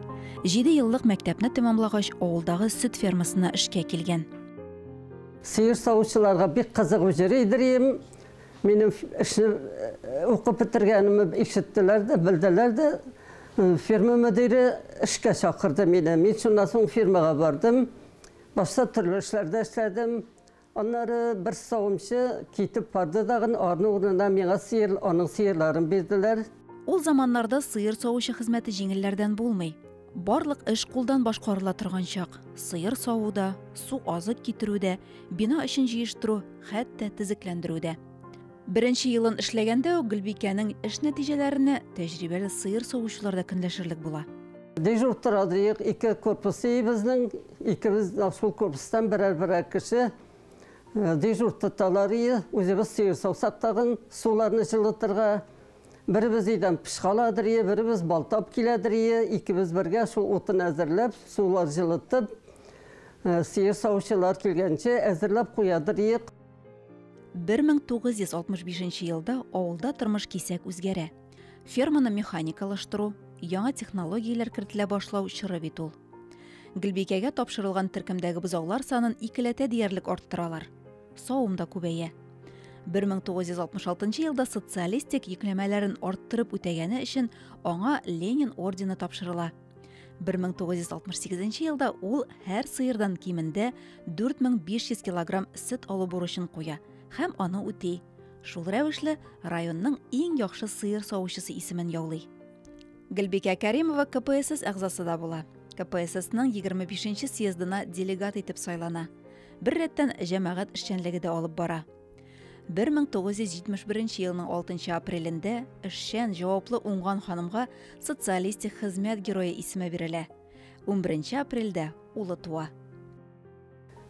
7 еллык мәктәпне тәмамлагач, авылдагы сөт фермасына эшкә килгән. Сыер савучыларга бик кызык җиридерем. Минем эшне укып бетергәнемне ишеттеләр дә, белделәр дә. Ферма мөдире эшкә чакырды мине. Мин шуннан соң фермага бардым. Башта төрле эшләрдә эшләдем. Аннары бер савымчы китеп барды дагы, аның урынына миңа сыер, аның сыерларын бирделәр. Ул заманнарда сыер савучы хезмәте җиңелләрдән булмый. Барлык эш кулдан башкарыла торган чак. Сыер савуда, су азык китерүдә, бина эшен җыештыру, хәтта тизекләндерүдә. Беренче елын эшләгәндә Гөлбикәнең эш нәтиҗәләренә тәҗрибәле сыер савучыларда көнләшерлек була. Дежуртыр адырык, 2 корпусы безнең, икебез шул корпустан берәр кеше дежурт тоталары, үзебез сыер саусак тагын суларны җылытырга, беребез идән пешкаладыр, беребез балтап киләдер, икебез бергә шул утын әзерләп, сулар җылытып, сыер саучылар килгәнче әзерләп куядыр. 1965 елда авылда тормыш кисәк үзгәрә. Ферманы механикалаштыру, яңа технологияләр кертелә башлау чоры бит ул. Гөлбикәгә тапшырылган төркемдәге бозаулар санын 2 диярлек арттыралар. Савым да күбәя. 1966 елда социалистик йөкләмәләрен арттырып үтәгәне өчен аңа Ленин ордены тапшырыла. 1968 елда ул һәр сыйырдан кимендә 4500 килограмм сөт алу бурычын куя һәм аны үти. Шул рәвешле районның иң яхшы сыйыр савучысы исемен яулый. Гөлбикә Кәримова КПСС әгъзасы да була. КПССның 25-нче съездына делегат итеп сайлана. Бер рәттән җәмәгать эшчәнлеге дә алып бара. 1971 елның 6 апрелендә эшчән җаваплы уңган ханымга социалистик хезмәт герое исеме бирелә. 11 апрельдә улы туа.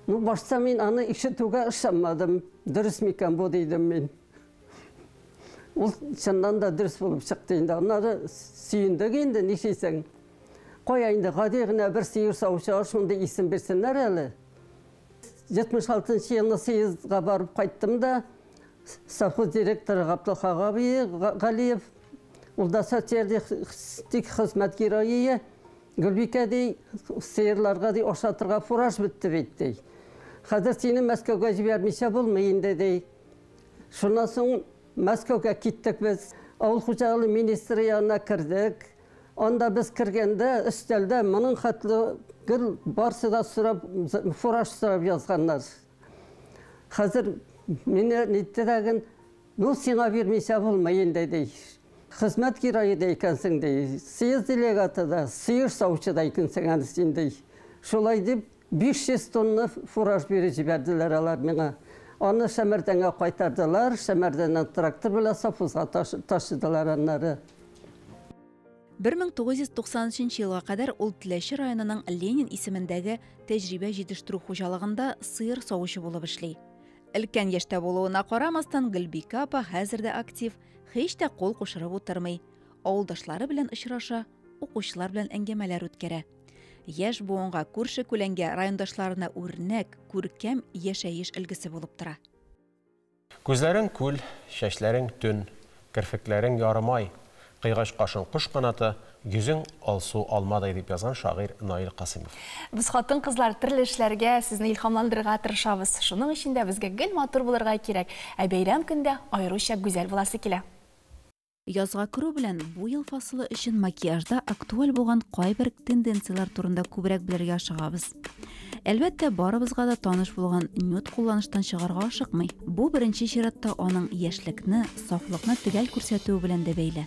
Башта мин аны ишетүгә ышанмадым. Дөрес микән бу дидем мин. Ул чыннан да дөрес булып чыкты инде. Аннары сөендек инде нишисең. Кая инде гади генә бер сыйыр саучыга шундый исем бирсеннәр әле. 76 елны съездга барып кайттым да, совхоз директоры Габдулхагабий Галиев, ул да социалистик хезмәт герое, Гөлбикә ди, сыйырларга ди ашатырга фураж бетте бит ди. Хәзер сине Мәскәүгә җибәрмичә булмый инде ди. Шуннан соң Мәскәүгә киттек без, авыл хуҗалыгы министры янына кердек. Анда без кергәндә өстәлдә моның хатлы гел барсы да сорап, фураж сорап язганнар. Хәзер мине ниттәген, ну сиңа бирмичә булмый инде ди. Хезмәт герое да икәнсең ди. Съезд делегаты да, сыйыр саучы да икәнсең әле син ди. Шулай дип 500 тонна фураж биреп җибәрделәр алар миңа. Аны Шәмәрдәнгә кайтардылар, Шәмәрдәннән трактор белән совхозга ташыдылар аннары. 1993 елга кадәр ул Теләче районының Ленин исемендәге тәҗрибә җитештерү хуҗалыгында сыйыр савучы булып эшли. Өлкән яшьтә булуына карамастан Гөлбикә апа хәзер дә актив, һич тә кул кушырып утырмый. Авылдашлары белән очраша, укучылар белән әңгәмәләр үткәрә. Яшь буынга күрше күләнгә райондашларына үрнәк, күркәм яшәеш өлгесе булып тора. Күзләрең күл, чәчләрең төн, кирфекләрең ярымай, кыйгач кашын куш канаты, йөзең алсу алмадай дип язган шагыйрь Наил Касымов. Без хатын-кызлар төрле эшләргә сезне илһамландырырга тырышабыз. Шуның өчен дә безгә гел матур булырга кирәк. Ә бәйрәм көндә аеруча гүзәл буласы килә. Язга керү белән бу ел фасылы өчен макияжда актуаль булган кайбер тенденциялар турында күбрәк белергә ашыгабыз. Әлбәттә, барыбызга да таныш булган нюд кулланыштан чыгарга ашыкмый. Бу беренче чиратта аның яшьлекне, сафлыкны төгәл күрсәтүе белән дә бәйле.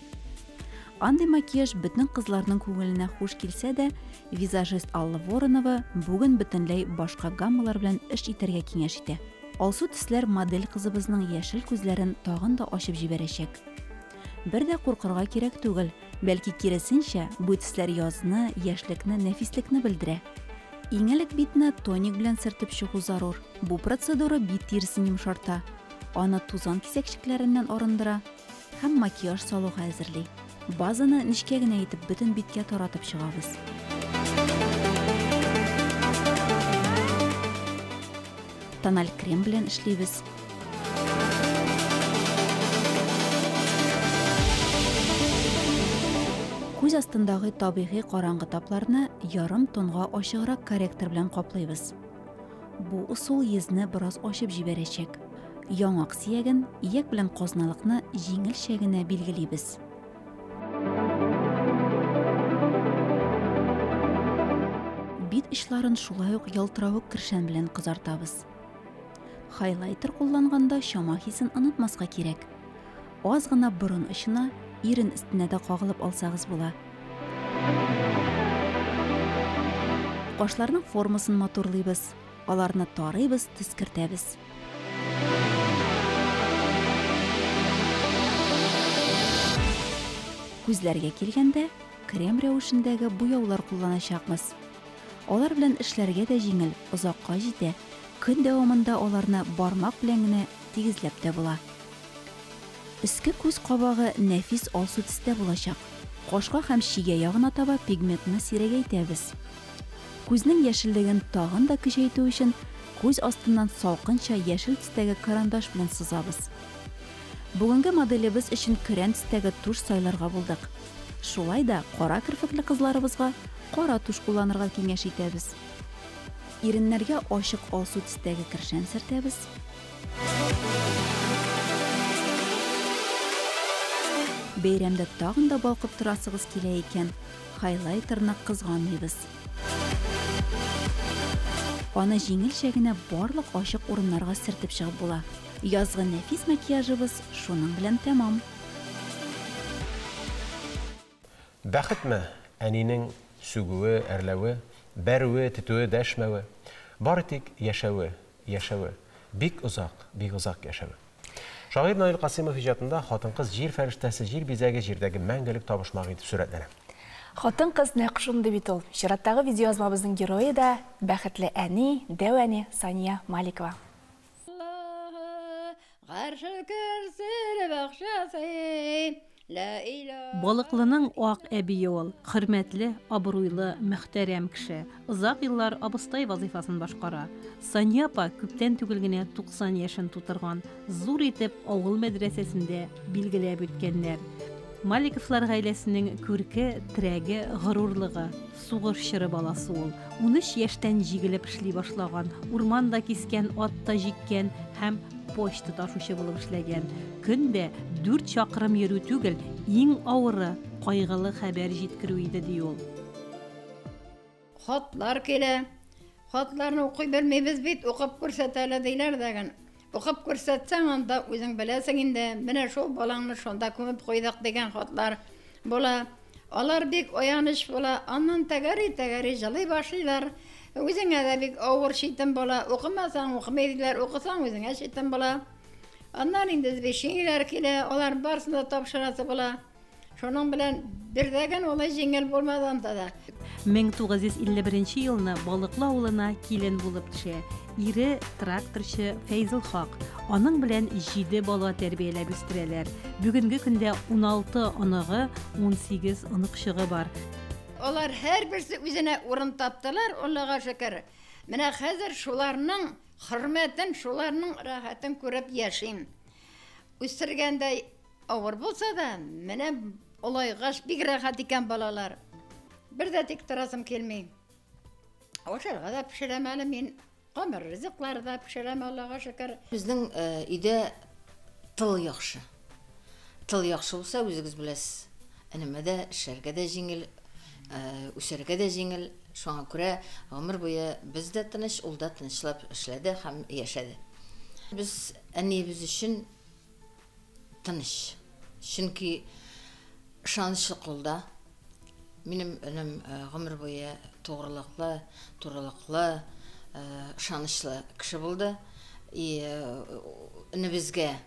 Андый макияж бөтен кызларның күңеленә хуш килсә дә, визажист Алла Воронова бүген бөтенләй башка гаммалар белән эш итәргә киңәш итә. Алсу төсләр модель кызыбызның яшел күзләрен тагын да ачып җибәрәчәк. Бер дә куркырга кирәк түгел, бәлки киресенчә, бу төсләр язны, яшьлекне, нәфислекне белдерә. Иң элек битне тоник белән сөртеп чыгу зарур. Бу процедура бит тиресен йомшарта, аны тузан кисәкчекләреннән арындыра һәм макияж салуга әзерли. Базаны нечкә генә итеп бөтен биткә таратып чыгабыз. Тональ крем белән эшлибез. Күз астындагы табигый караңгы тапларны ярым тонга ачыграк корректор белән каплыйбыз. Бу усул йөзне бераз ачып җибәрәчәк. Яңак сөяген, ияк белән казналыкны җиңелчә генә билгелибез. Бит очларын шулай ук ялтыравык кершән белән кызартабыз. Хайлайтер кулланганда чама хисен онытмаска кирәк. Аз гына борын очына, ирен өстенә дә кагылып алсагыз була. Кашларның формасын матурлыйбыз, аларны тарыйбыз, төскертәбез. Күзләргә килгәндә, крем рәвешендәге буяулар кулланачакбыз. Алар белән эшләргә дә җиңел, озакка җитә. Көн дәвамында аларны бармак белән генә тигезләп тә була. Өске күз кабагы нәфис алсу төстә булачак. Кашка һәм чигә ягына таба пигментны сирәгәйтәбез. Күзнең яшеллеген тагын да көчәйтү өчен күз астыннан салкынча яшел төстәге карандаш белән сызабыз. Бүгенге моделебез өчен көрән төстәге туш сайларга булдык. Шулай да кара кирпекле кызларыбызга кара туш кулланырга киңәш итәбез. Иреннәргә ачык алсу төстәге кершән сөртәбез. Бәйрәмдә тагын да балкып торасыгыз килә икән, хайлай тырнак кызганмыйбыз. Аны җиңелчә генә барлык ачык урыннарга сөртеп чыгып була. Язгы нәфис макияжыбыз шуның белән тәмам. Бәхетме? Әнинең сүгүе, әрләве, бәрүе, тетүе, дәшмәве. Бары тик яшәве, яшәве. Бик узак яшәве. Шагыйрь Наил Касимов иҗатында хатын-кыз җир фәрештәсе җир бизәге җирдәге мәңгелек табышмагы итеп сүрәтләнә. Хатын-кыз нәкъ шундый бит ул. Чираттагы видеоязмабызның герое да бәхетле әни, дәвәни Сания Маликова. Балыклының ак әбие ул, хөрмәтле, абруйлы, мөхтәрәм кеше. Озак еллар абыстай вазифасын башкара. Сания апа күптән түгел генә 90 яшен тутырган, зур итеп авыл мәдрәсәсендә билгеләп үткәннәр. Маликовлар гаиләсенең күрке, терәге, горурлыгы, сугыш чыры баласы ул. 13 яшьтән җигелеп эшли башлаган, урманда кискән, атта җиккән һәм почта ташучы булып эшләгән. Көндә 4 чакрым йөрү түгел, иң авыры кайгылы хәбәр җиткерү иде ди ул. Хатлар килә. Хатларны укый белмәйбез бит, укып күрсәтәләр диләр дигән. Укып күрсәтсәң, анда үзең беләсең инде, менә шул балаңны шунда күмеп куйдык дигән хатлар була. Алар бик аяныч була, аннан тәгәри җылый башлыйлар. Үзеңә дә бик авыр шитен була, укымасаң укымыйлар, укысаң үзеңә шитен була. Аннан инде бешиңләр килә, алар барсында тапшырасы була. Шуның белән бердәгән олай җиңел булмады анда да. 1951 елны Балыклы авылына килен булып төшә. Ире тракторчы Фәйзел Хак. Аның белән 7 бала тәрбияләп үстерәләр. Бүгенге көндә 16 оныгы, 18 оныкчыгы бар. Алар һәр берсе үзенә урын таптылар, Аллага шөкер. Менә хәзер шуларның хөрмәтен, шуларның рәхәтен күреп яшим. Үстергәндә авыр булса да, менә олайгаш бик рәхәт икән балалар. Бер дә тик торасым килми. Ашарга да пешерәм әле мин. Камыр ризыклар да пешерәм, Аллага шөкер. Безнең өйдә тыл яхшы. Тыл яхшы булса, үзегез беләсез. Әнемә дә эшләргә дә җиңел, үсәргә дә җиңел. Шуңа күрә гомер буе без дә тыныч, ул да тынычлап эшләде һәм яшәде. Без әниебез өчен тыныч. Чөнки шанычлы кулда. Минем энем гомер буе тугрылыклы, турылыклы, шанычлы кеше булды. Энебезгә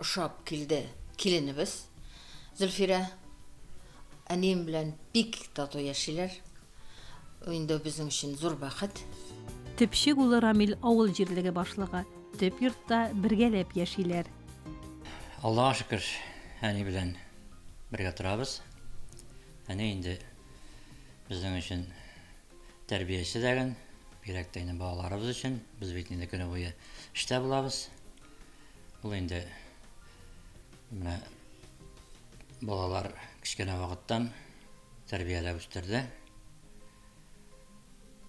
ошап килде киленебез. Зөлфирә әнием белән бик тату яшиләр. Инде безнең өчен зур бәхет. Төпчек улы Рамил авыл җирлеге башлыгы. Төп йортта бергәләп яшиләр. Аллаһа шөкер, әни белән бергә торабыз. Әни инде безнең өчен тәрбияче дигән, бирәк тә инде балаларыбыз өчен без бит инде көне буе эштә булабыз. Ул инде менә балалар кичкенә вакыттан тәрбияләп үстерде.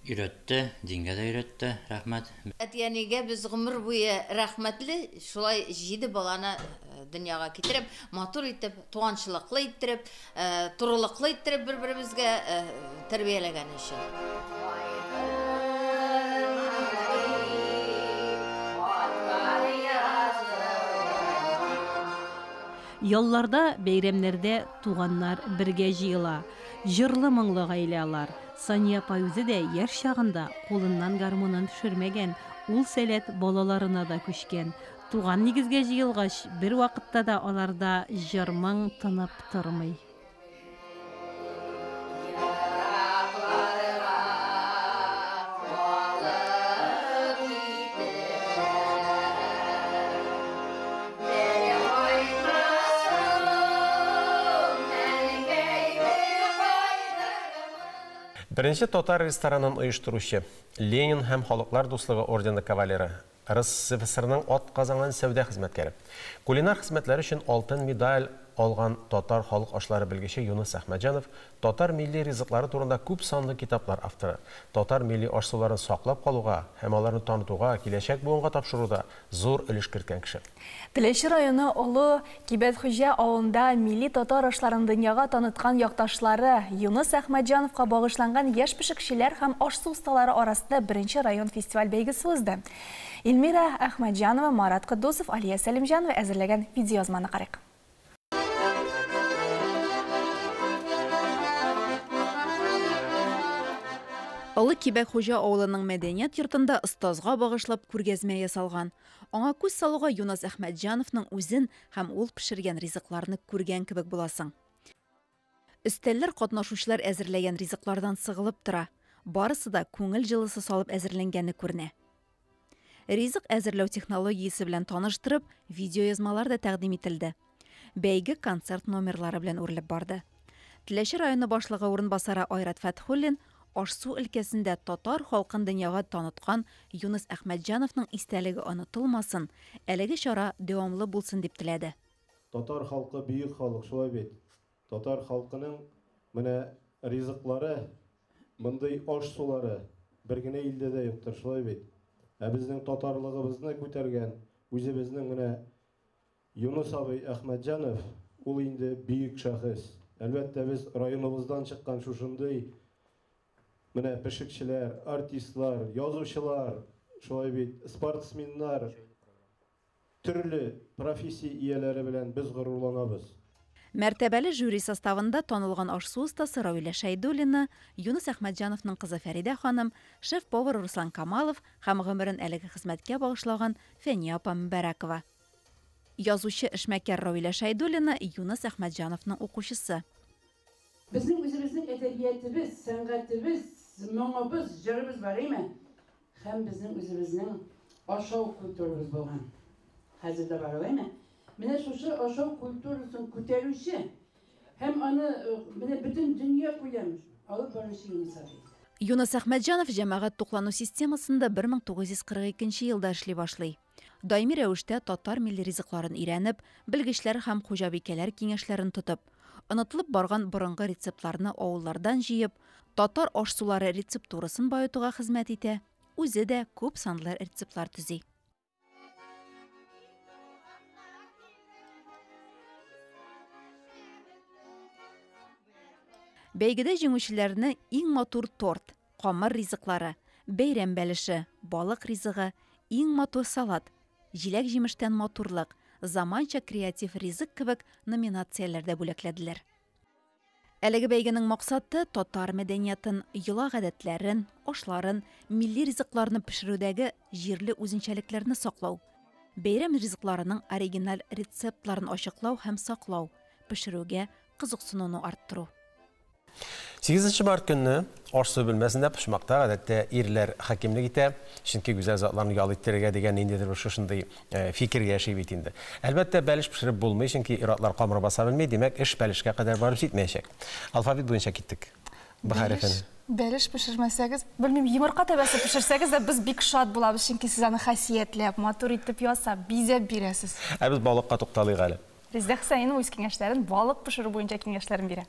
Өйрәтте, дингә дә өйрәтте, рәхмәт. Әтиянигә без гомер буе рәхмәтле, шулай 7 баланы дөньяга китереп, матур итеп, туганчылыклы иттереп, турылыклы иттереп бер-беребезгә тәрбияләгән өчен. Ялларда, бәйрәмнәрдә туганнар бергә җыела. Җырлы моңлы гаиләләр. Сания апа үзе дә яшь чагында кулыннан гармунын төшермәгән, ул сәләт балаларына да күчкән. Туган нигезгә җыелгач, бер вакытта да аларда җырмың тынып тормый. Беренче татар ресторанын оештыручы Ленин һәм Халыклар дуслыгы ордены кавалеры РСФСРның атказанган сәүдә хезмәткәре. Кулинар хезмәтләре өчен алтын медаль алган татар халык ашлары белгече Юнус Әхмәтҗанов татар милли ризыклары турында күп санлы китаплар авторы. Татар милли аш-суларын саклап калуга һәм аларны танытуга, киләчәк буынга тапшыруда зур өлеш керткән кеше. Теләче районы Олы Кибетхуҗа авылында милли татар ашларын дөньяга таныткан якташлары Юнус Әхмәтҗановка багышланган яшь пешекчеләр һәм аш-су осталары арасында беренче район фестиваль бәйгесе узды. Илмира Әхмәтҗанова, Марат Кыддусов, Алия Сәлимҗанова әзерләгән видеоязманы карыйк. Олы Кибетхуҗа авылының мәдәният йортында остазга багышлап күргәзмә ясалган. Аңа күз салуга Юнус Әхмәтҗановның үзен һәм ул пешергән ризыкларны күргән кебек буласың. Өстәлләр катнашучылар әзерләгән ризыклардан сыгылып тора. Барысы да күңел җылысы салып әзерләнгәне күренә. Ризык әзерләү технологиясе белән таныштырып, видеоязмалар да тәкъдим ителде. Бәйге концерт номерлары белән үрелеп барды. Теләче районы башлыгы урынбасары Айрат Фәтхуллин аш-су өлкәсендә татар халкын дөньяга таныткан Юнус Әхмәтҗановның истәлеге онытылмасын, әлеге чара дәвамлы булсын дип теләде. Татар халкы бөек халык, шулай бит. Татар халкының менә ризыклары, мондый аш-сулары бер генә илдә дә юктыр, шулай бит. Ә безнең татарлыгыбызны күтәргән үзебезнең менә Юнус абый Әхмәтҗанов, ул инде бөек шәхес. Әлбәттә без районыбыздан чыккан шушындый менә пешекчеләр, артистлар, язучылар, шулай бит, спортсменнар, төрле профессия ияләре белән без горурланабыз. Мәртәбәле жюри составында танылган аш-су остасы Равилә Шәйдуллина, Юнус Әхмәтҗановның кызы Фәридә ханым, шеф-повар Руслан Камалов һәм гомерен әлеге хезмәткә багышлаган Фәния апа Мөбәрәкова. Язучы эшмәкәр Равилә Шәйдуллина Юнус Әхмәтҗановның укучысы. Безнең үзебезнең әдәбиятыбыз, сәнгатебез, моңыбыз, җырыбыз бар име? Һәм безнең үзебезнең ашау культурабыз булган. Хәзер дә бар име? Менә шушы ашау культурасын күтәрүче һәм аны менә бөтен дөнья күләм алып баручы Юнус абый. Юнус Әхмәтҗанов җәмәгать туклану системасында 1942 елда эшли башлый. Даими рәвештә татар милли ризыкларын өйрәнеп, белгечләр һәм хуҗабикәләр киңәшләрен тотып, онытылып барган борынгы рецептларны авыллардан җыеп, татар аш-сулары рецептурасын баетуга хезмәт итә, үзе дә күп санлы рецептлар төзи. Бәйгедә җиңүчеләрне иң матур торт, камыр ризыклары, бәйрәм бәлеше, балык ризыгы, иң матур салат, җиләк-җимештән матурлык, заманча креатив ризык кебек номинацияләрдә бүләкләделәр. Әлеге бәйгенең максаты татар мәдәниятын, йола гадәтләрен, ашларын, милли ризыкларны пешерүдәге җирле үзенчәлекләрне саклау, бәйрәм ризыкларының оригиналь рецептларын ачыклау һәм саклау, пешерүгә кызыксынуны арттыру. 8 март көнне аш-су бүлмәсендә пешмакта гадәттә ирләр хакимлек итә, чөнки гүзәл затларны ял иттерергә дигән ниндидер шушындый фикергә яши бит инде. Әлбәттә, бәлеш пешереп булмый, чөнки иратлар камыр баса белми, димәк, эш бәлешкә кадәр барып җитмәячәк. Алфавит буенча киттек. Бәлеш пешермәсәгез, белмим, йомырка тәбәсе пешерсәгез дә без бик шат булабыз, чөнки сез аны хәсиятләп, матур итеп ясап, бизәп бирәсез. Ә без балыкка тукталыйк әле. Резидә Хөсәйнова үз киңәшләрен балык пешерү буенча киңәшләрен бирә.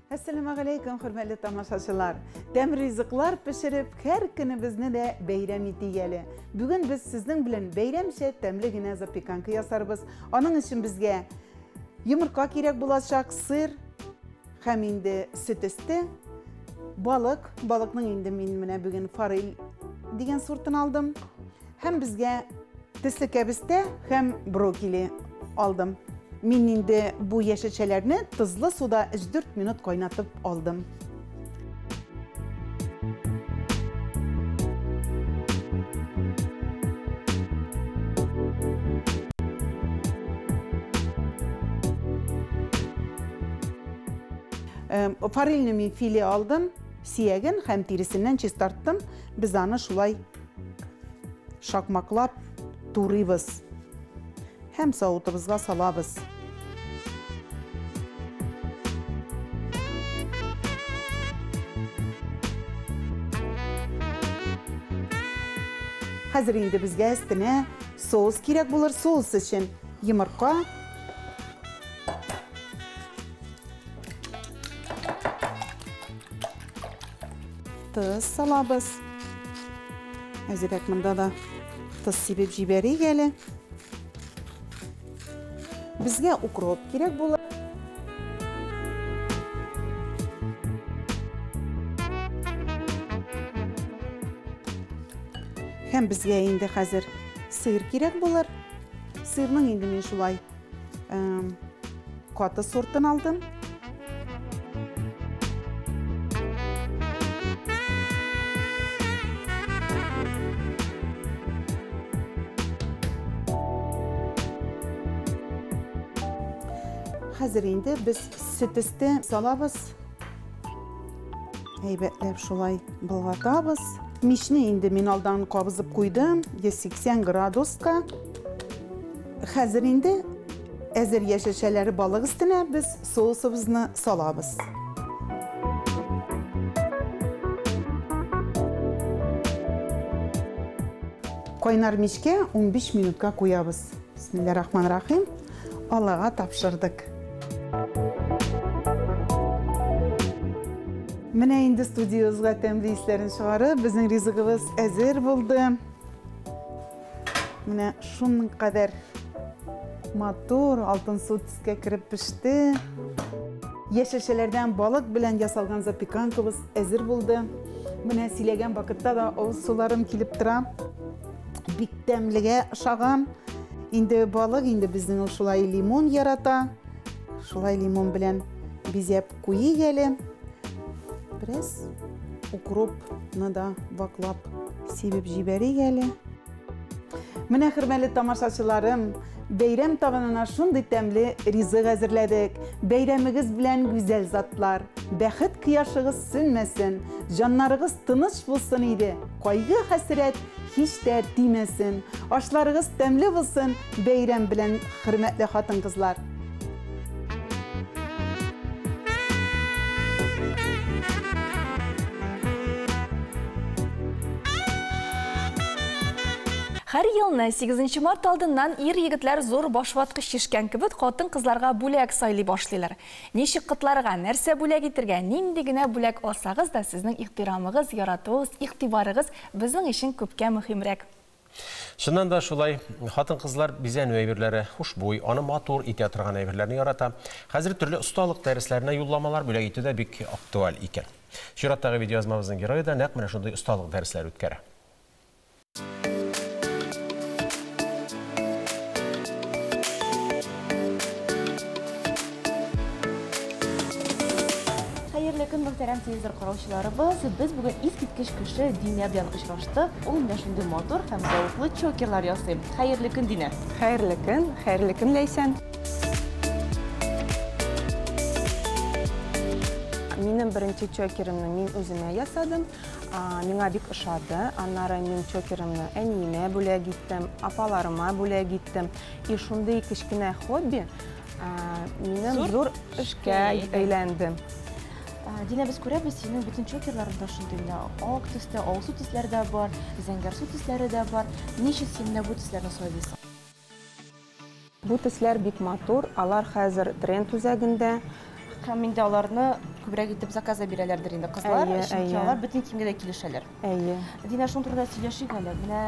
Assalamu alaikum, hörmətli tamaşaçılar. Təm rizıqlar pişirib, hər günümüzdə də bəyram etəyəli. Bugün biz sizin bilən bəyramşə təmligine zapikanka yasarбыз. Onun üçün bizə yumurta kerak bulacaq, sır, həm indi süt üstü, balık. Balıqның indi mən bugün faril degan sortunu aldım. Həm bizə tisli kəbistə, həm brokoli aldım. Мен инде bu яшелчәләрне тызлы суда 3-4 минут кайнатып алдым. Форельне мен филе алдым, сияген һәм тиресеннән чистарттым. Без аны шулай шакмаклап турыйбыз. Hem savutımızga salabız. Hazır indi bizge üstüne soğuz kirek bulur. Soğuz için yumurta, тыз салабыз. Әзірәк мында да тыз себеп жибәрейік әлі. Бізге укроп керек болар. Һәм бізге енді қазір сыр керек болар. Сырның енді мен шулай қаты сортын алдым. Қазір енді біз сүт істі салабыз. Әйбәтләп шулай былғатабыз. Мишне енді мен алдан қабызып қойдым, 80 градусқа. Қазір енді әзір яшешелері балық үстіне біз соусымызны салабыз. Қойнар мишке 15 минутқа қоябыз. Бисмиллахир-рахманир-рахим. Аллаға тапшырдық. Менә инде студиябызга тәмле исләрен чыгарып, безнең ризыгыбыз әзер булды. Менә шуның кадәр матур алтын су төскә кирип пеште. Яшелчәләрдән балык белән ясалган запеканкабыз әзер булды. Менә сөйләгән вакытта да авыз суларым килеп тора. Бик тәмлегә ошаган. Инде балык инде безнең шулай лимон ярата. Шулай лимон белән бизәп куйыйк әле. Biraz укропны да ваклап себеп җибәрик әле. Менә хөрмәтле тамашачыларым, бәйрәм тавынына шундый тәмле ризык әзерләдек. Бәйрәмегез белән гүзәл затлар. Бәхет кыяшыгыз сүнмәсен, җаннарыгыз тыныч булсын иде. Кайгы хәсрәт һич тә тимәсен. Ашларыгыз тәмле булсын. Бәйрәм белән хөрмәтле хатын-кызлар. Һәр елны 8 март алдыннан ир-егетләр зур башваткыч шишкән кебек хатын-кызларга бүләк сайлый башлыйлар. Ничек кытларга, нәрсә бүләк итәргә, нинди генә бүләк алсагыз да сезнең ихтирамыгыз, яратуыгыз, игътибарыгыз безнең өчен күпкә мөһимрәк. Шуннан да шулай хатын-кызлар бизәнү әйберләре, хушбуй, аны матур итә торган әйберләрне ярата. Хәзер төрле осталык дәресләренә юлламалар бүләк итү дә бик актуаль икән. Чираттагы видеоязмабызның герое да нәкъ менә шундый осталык дәресләр үткәрә. Muhterem televizor qarovchilarimiz, biz bugun eskitkish kishi Dina bilan uchrashdik. U menga shunday motor ham zavqli chokerlar yasaydi. Xayrli kun Dina. Xayrli kun Laysan. Mening birinchi chokerimni men o'zim yasadim. Menga bik ошады. Аннары мен chokerimni әниемә бүләк иттем, апаларыма бүләк иттем. И шундай кичкенә хобби минем зур эшкә әйләнде. Дина, biz күрәбез, синең бүтән чокерларында шундый ак төстә, алсу төсләре дә бар, зәңгәр су төсләре дә бар. Ничек син бу төсләрне сайлыйсың? Бу төсләр бик матур, алар хәзер тренд үзәгендә. Һәм инде аларны күбрәк итеп заказа бирәләрдер инде кызлар, чөнки алар бүтән кимгә дә килешәләр. Дина, шуның турында сөйләшик әле. Менә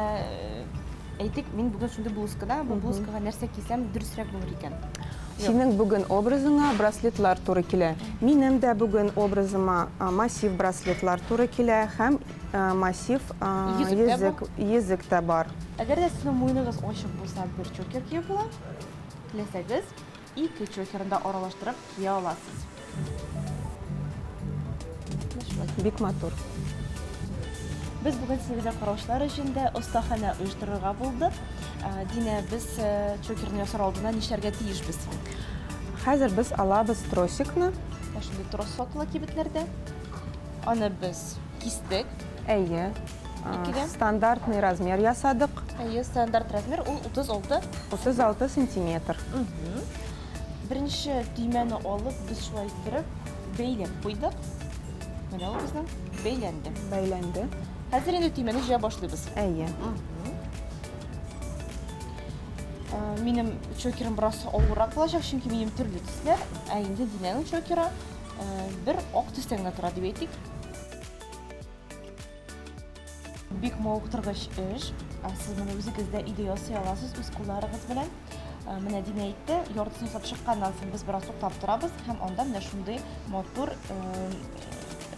әйтик, мин бүген шундый блузкада, бу блузкага нәрсә кисәм дөресрәк булыр икән. Синең бүген образыңа браслетлар туры килә. Минем дә бүген образыма массив браслетлар туры килә һәм массив йөзек тә бар. Әгәр дә сезнең муеныгыз ачык булса, бер чокер киеп була. Теләсәгез, ике чокерны аралаштырып кия аласыз. Бик матур. Biz bugün televizyon qarovchilar өчен дә остахана оештырырга булдык. Дина, biz chokerni ясар алдына нишләргә тиешбез? Хәзер без алабыз тросикны. Шундый трос сатыла кибетләрдә. Аны без кистек. Стандартный размер ясадык. Стандарт размер ул 36 сантиметр. Беренче төймәне алып, без шулай итеп бәйләп куйдык. Менә ул безнең бәйләнде. Хәзер инде төймәне җыя башлыйбыз. Минем чокерым бераз авыррак булачак, чөнки минем төрле төсләр, инде Динаның чокеры бер ак төстә генә тора дип әйтик. бик мавыктыргыч эш. Сез моны үзегездә идея ясый аласыз үз кулларыгыз белән. Менә Дина әйтте, яртысын ясап чыкканнан соң без бераз туктап торабыз һәм анда менә шундый матур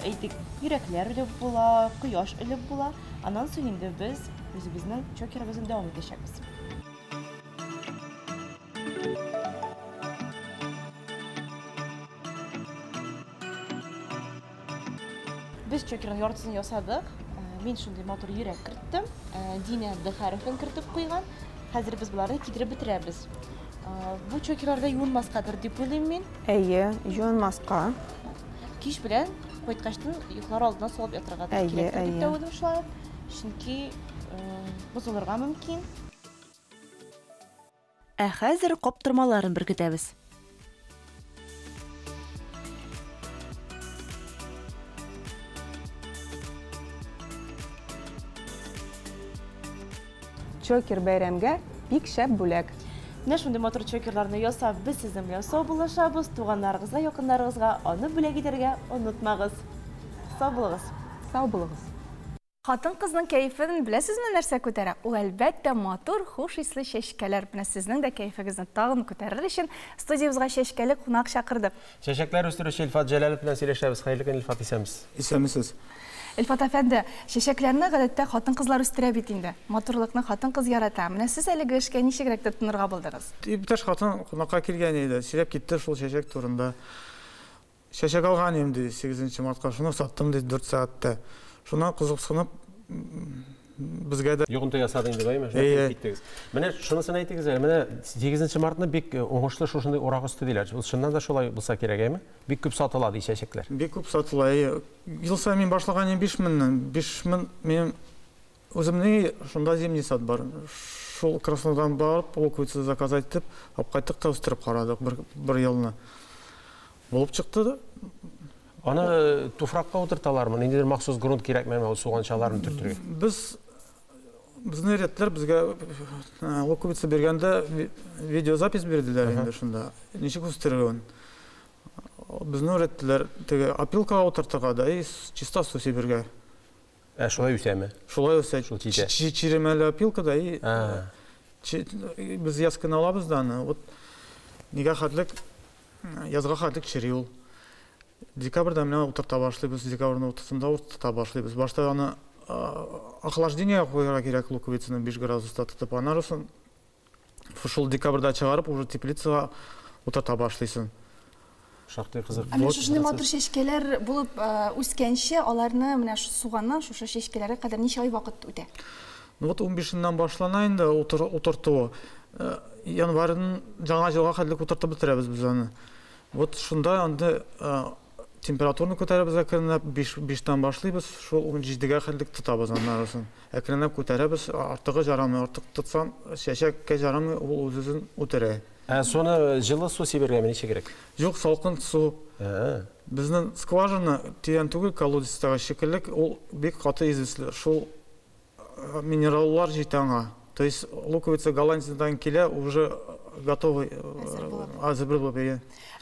әйтик, йөрәкләр элеп була, кояш элеп була. Аннан соң инде без үзебезнең чокерыбызны дәвам итәчәкбез. Biz çökürün yartısını yasadık. Мен шундай матур йөрәк керттем. Дина Д хәрефен кертеп куйган. Хәзер без буларны кидереп бетерәбез. Бу чөкерләрдә юынмаскадыр дип уйлыйм мин. Әйе, юынмаска. Кич белән кайткачтан йоклар алдына салып ятырга да кирәк дип тә уйлыйм шулай. Чөнки бозылырга мөмкин. Хәзер каптырмаларын беркетәбез. Чокер бәйрәмгә бик шәп бүләк. Менә шундый матур чокерларны ясап, без сезнең белән сау булышабыз, туганнарыгызга, якыннарыгызга аны бүләк итәргә онытмагыз. Сау булыгыз. Сау булыгыз. Хатын-кызның кәефен беләсезме нәрсә күтәрә? Ул әлбәттә матур, хуш исле чәчкәләр. Менә сезнең дә кәефегезне тагын күтәрер өчен студиябызга чәчкәле кунак чакырдык. Чәчәкләр үстерүче Илфат Җәләлов белән сөйләшәбез. Хәерле көн, Илфат, исәмсез? Исәмсез. Илфат әфәнде, чәчәкләрне гадәттә хатын-кызлар үстерә бит инде. Матурлыкны хатын-кыз ярата. Менә сез әлеге эшкә ничегрәк тотынырга булдыгыз? Иптәш хатын кунакка килгән иде. Сөйләп китте шул чәчәк турында. Чәчәк алган идем ди 8 мартка. Шуны саттым ди 4 сәгатьтә. Шуннан кызыксынып безгә дә йогынты ясадың дип әйме? Киттегез. Менә шунысын әйтегез әле. Менә 8 мартны бик уңышлы шушындай урак өсте диләр. Ул чыннан да шулай булса кирәк, әйме? Бик күп сатыла ди чәчәкләр. Бик күп сатыла. Ел сайын мин башлаган 5000 мен үземнең шунда зимний сад бар. Шул Краснодардан барып, Луковица заказать итеп, кайттык та үстереп карадык бер елны. Булып чыкты да. Аны туфракка утырталармы? Ниндидер махсус грунт кирәкме ул суганчаларын төртергә? Безнең рәтләр безгә Луковица бергәндә видеозапись бирделәр инде шунда. Ничек үстерергән? Безнең рәтләр теге опилкага утыртырга да, чиста су сибергә. Шулай үсәме? Шулай үсә. Чиремәле опилка да, без яскын алабыз да аны. Вот нигә хәтлек язга хәтлек чири ул. Декабрьдә менә утырта башлыйбыз, декабрьнең уртасында утырта башлыйбыз. Башта аны охлаждение куярга кирәк Луковицаны 5 градуста тотып, аннан соң шул декабрьдә чыгарып, уже теплицага утырта башлыйсың. Шактый кызык. Менә шундый матур чәчкәләр булып үскәнче, аларны менә суганнан шушы чәчкәләргә кадәр ничә ай вакыт үтә? Ну вот 15-ннән башлана инде утыртуы. Январьның жаңа елга хәтлек утыртып бетерәбез без аны. Вот шунда анда температураны күтәрәбез, әкренләп 5-тән башлыйбыз, шул 17-гә хәтлек тотабыз аннан соң. Әкренләп күтәрәбез, артыгы жарамый, артык тотсаң чәчәккә жарамый, ул үзен үтерә. Соны җылы су сибергәме ничек кирәк? Юк, салкын су. Безнең скважина тирән түгел, колодецтагы шикелле, ул бик каты извесле. Шул минераллар җитә аңа. То есть Луковица Голландиядан килә, уже готовый әзер булып.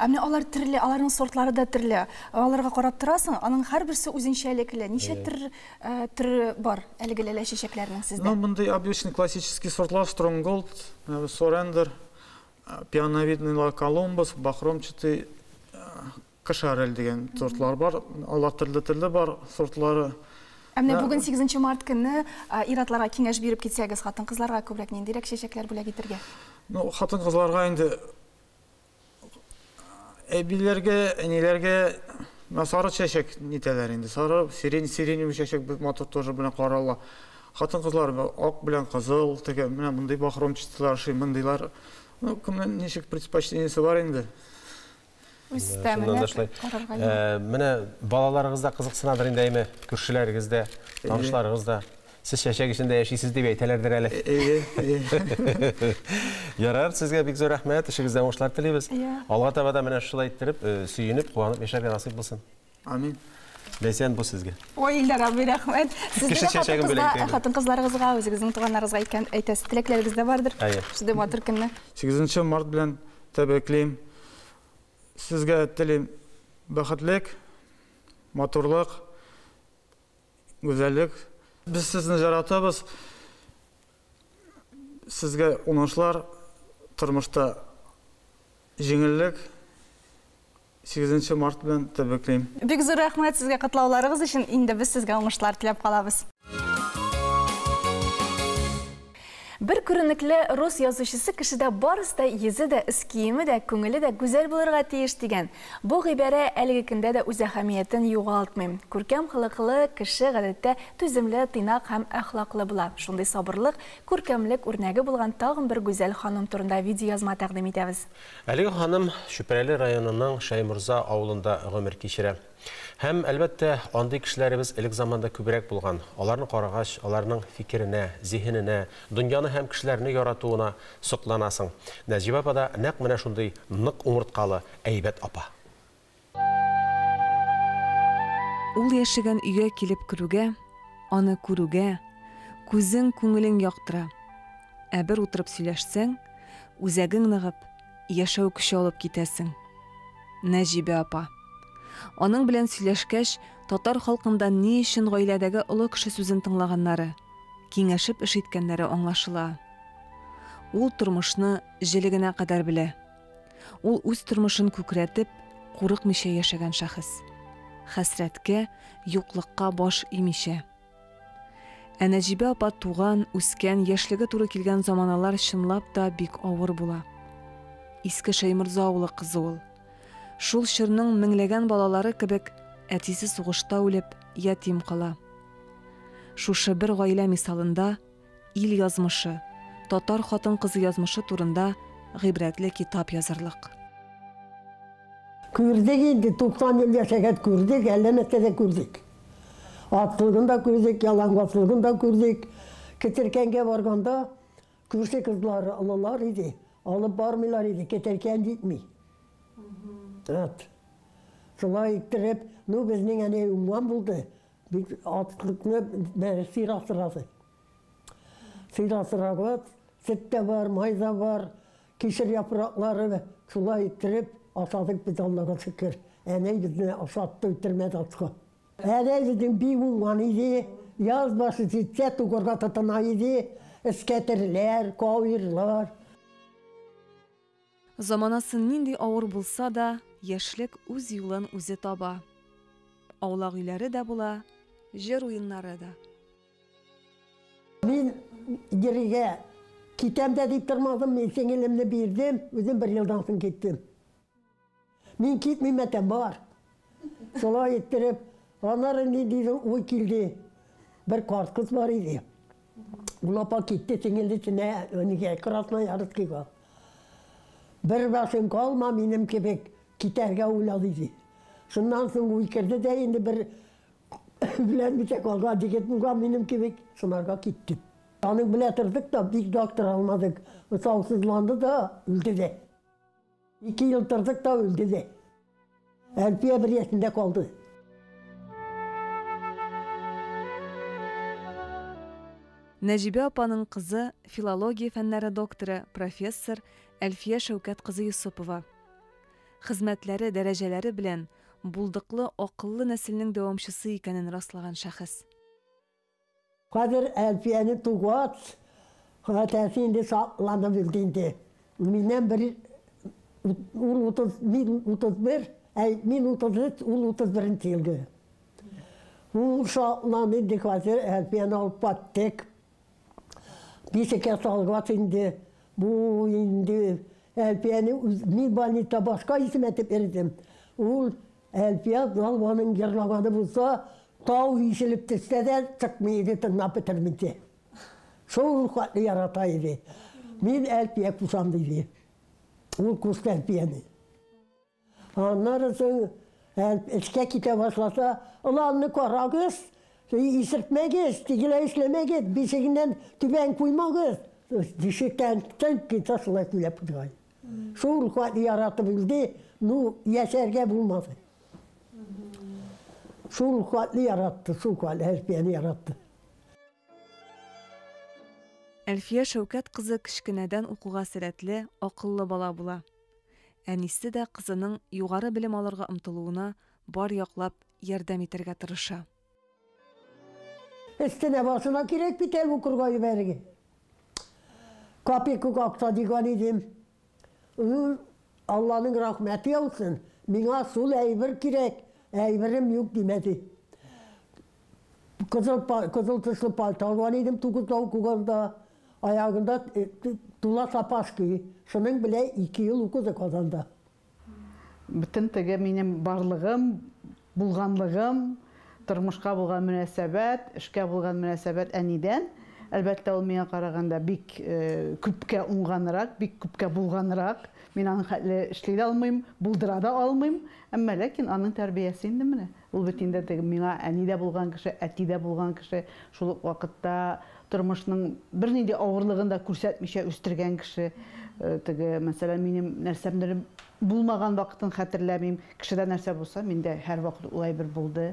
Менә алар төрле, аларның сортлары да төрле. Аларга карап торасың, аның һәрберсе үзенчәлекле. Ничә төр бар әлегеләр чәчәкләрнең сездә? Ну, мондай обычный классический сортлар Stronghold, Surrender, Пиановидный Колумбус, Бахромчатый, Кашарель дигән сортлар бар. Алар төрле бар сортлары. Менә бүген 8 март көнне ир-атларга киңәш биреп китсәгез, хатын-кызларга күбрәк ниндирәк чәчәкләр бүләк итәргә? Ну, хатын-кызларга инде әбиләргә, әниләргә сары чәчәк нитәләр инде. Сары, сирень чәчәк матур тоже белән карала. Хатын-кызлар ак белән кызыл, теге менә мондай бахромчатылар, мондыйлар. Ну, кемнең ничек предпочтениесе бар инде. Менә балаларыгызда кызыксынадыр инде әйме, күршеләрегездә, танышларыгызда. Сез чәчәк эчендә яшисез дип әйтәләрдер әле. Ярар, сезгә бик зур рәхмәт, эшегездә уңышлар телибез. Алга таба да менә шулай иттереп, сөенеп, куанып яшәргә насыйп булсын. Амин. Ләйсән бу сезгә. Ой, Илдар абый, рәхмәт. Сезгә хатын-кызларыгызга, үзегезнең туганнарыгызга әйтәсез теләкләрегез дә бардыр. Шундый матур көнне. 8 март белән тәбриклим. Сезгә телим бәхетлек, матурлык, гүзәллек. Biz sizni жаратабыз. Sizge uңышлар, тормышта жеңіллік 8 март белән тәбрикләйм. Бик зур рәхмәт сезгә катлауларыгыз өчен. Инде без сезгә уңышлар теләп калабыз. Бер күренекле рус язучысы кешедә барысы да йөзе дә, үз киеме дә, күңеле дә гүзәл булырга тиеш дигән. Бу гыйбарә әлеге көндә дә үз әһәмиятен югалтмый. Күркәм хылыклы кеше гадәттә түземле, тыйнак һәм әхлаклы була. Шундый сабырлык, күркәмлек үрнәге булган тагын бер гүзәл ханым турында видеоязма тәкъдим итәбез. Әлеге ханым Шүпрәле районының Шаймурза авылында гомер кичерә. Һәм әлбәттә андый кешеләребез элек заманда күбрәк булган. Аларны карагач, аларның фикеренә, зиһененә, дөньяны һәм кешеләрне яратуына сокланасың. Нәҗибә апа да нәкъ менә шундый нык умырткалы әйбәт апа. Ул яшәгән өйгә килеп керүгә, аны күрүгә, күзең күңелең яктыра. Ә бер утырып сөйләшсәң, үзәгең ныгып, яшәү көче алып китәсең. Нәҗибә апа. Аның белән сөйләшкәч, татар халкында ни өчен гаиләдәге олы кеше сүзен тыңлаганнары, киңәшеп эш иткәннәре аңлашыла. Ул тормышны җелегенә кадәр белә. Ул үз тормышын күкрәтеп, курыкмыйча яшәгән шәхес. Хәсрәткә, юклыкка баш имичә. Ә Нәҗибә апа туган, үскән, яшьлеге туры килгән заманалар чынлап та бик авыр була. Иске Шаймурза авылы кызы ул. Шул чорның меңләгән балалары кебек, әтисе сугышта үлеп, ятим кала. Шушы бер гаилә мисалында ил язмышы, татар хатын-кызы язмышы турында гыйбрәтле китап язырлык. Күрдек инде 90 ел яшәгән күрдек, әлләмәттә дә күрдек. Атлыгын да күрдек, ялангачлыгын да күрдек. Кетеркәнгә барганда күрше кызлары алалар иде, алып бармыйлар иде, кетеркән җитми. Шулай иттереп, безнең әне уңган булды. Бик атлыкны сыйрасырасы. Сыйрасырагыз, сөттә бар, майда бар, кишер япраклары, шулай иттереп ашадык без Аллага шөкер. Әне безне ашатты үтермәде атка. Әне безнең бик уңган иде, яз башы җитсә тугырга тотына иде, эскәтерләр, кавырлар. Заманасы нинди авыр булса да, яшьлек үз юлын үзе таба. Аулак өйләре дә була, җыр уеннары да. Мин җиргә китәм дә дип тормадым, мин сеңелемне бирдем, үзем 1 елдан соң киттем. Мин китмим әтәм бар. Шулай иттереп, аннары ни дидем, уй килде. Бер карт кыз бар иде. Ул апа китте сеңелесенә, önigә красная ярыскыга. Бер башын калма минем кебек китәргә уйлады иде. Шуннан соң уй керде дә инде бер белән битә калган дигән булган минем кебек шунарга киттем. Аның белән тордык та бик доктор алмадык. Саусызланды да үлде дә. 2 ел тордык та үлде дә. Әлпия 1 яшендә калды. Нәҗибә апаның кызы филология фәннәре докторы, профессор Әлфия Шәүкәт кызы Юсупова. Хезмәтләре, дәрәҗәләре белән булдыклы, акыллы нәселнең дәвамчысы икәнен раслаган шәхес. Хәзер Әлфияне тугат, хәтәсе инде сакланып үлде инде. Миннән бер 31, мин 33, ул 31 елгы. Ул шатланды инде хәзер Әлфияне алып кайттык. Бишеккә салгат инде. Бу инде Әлфияне мин больница башка исем әйтеп бердем. Ул Әлфия Залваның җырлаганы булса, тау ишелеп төшсә дә чыкмый тыңлап бетермәде. Шул хәтле ярата иде. Мин Әлфия кушам диде. Ул кушты Әлфияне. Аннары соң эшкә китә башласа, уларны карагыз, исертмәгез, тигеләр эшләмәгез, бишегеннән түбән куймагыз. Дишектән китә шулай килеп торган. Шул хәтле яратып үлде, яшәргә булмады. Шул хәтле яратты, шул хәтле Әлфияне яратты. Әлфия Шәүкәт кызы кичкенәдән укуга сәләтле, акыллы бала була. Әнисе дә кызының югары белем алырга омтылуына бар яклап ярдәм итәргә тырыша. Üstüne başına kirek bir tel ukurgayı vergi. Kapı kukakta digan idim. Allah'ın rahmeti olsun. Mina sul eyvir kirek. Eyvirim yok demedi. Kızıl tıslı paltar var idim. Tukuzda kukanda ayağında tula sapaş ki. Şunun bile 2 yıl ukuzu kazandı. Bütün tege benim barlığım, bulganlığım, тұрмышқа болған мөнәсәбәт, эшкә болған мөнәсәбәт әнидән. Әлбәттә ул миңа караганда бик күпкә уңганрак, бик күпкә булганрак. Мин аны хәтле эшли дә алмыйм, булдыра да алмыйм. Әмма ләкин аның тәрбиясе инде менә. Ул бит инде миңа әни дә булган кеше, әти дә булган кеше, шул ук вакытта тормышның бернинди авырлыгын да күрсәтмичә үстергән кеше. Мәсәлән, минем нәрсәмдер булмаган вакытын хәтерләмим. Кешедә нәрсә булса, миндә һәр вакыт улай бер булды.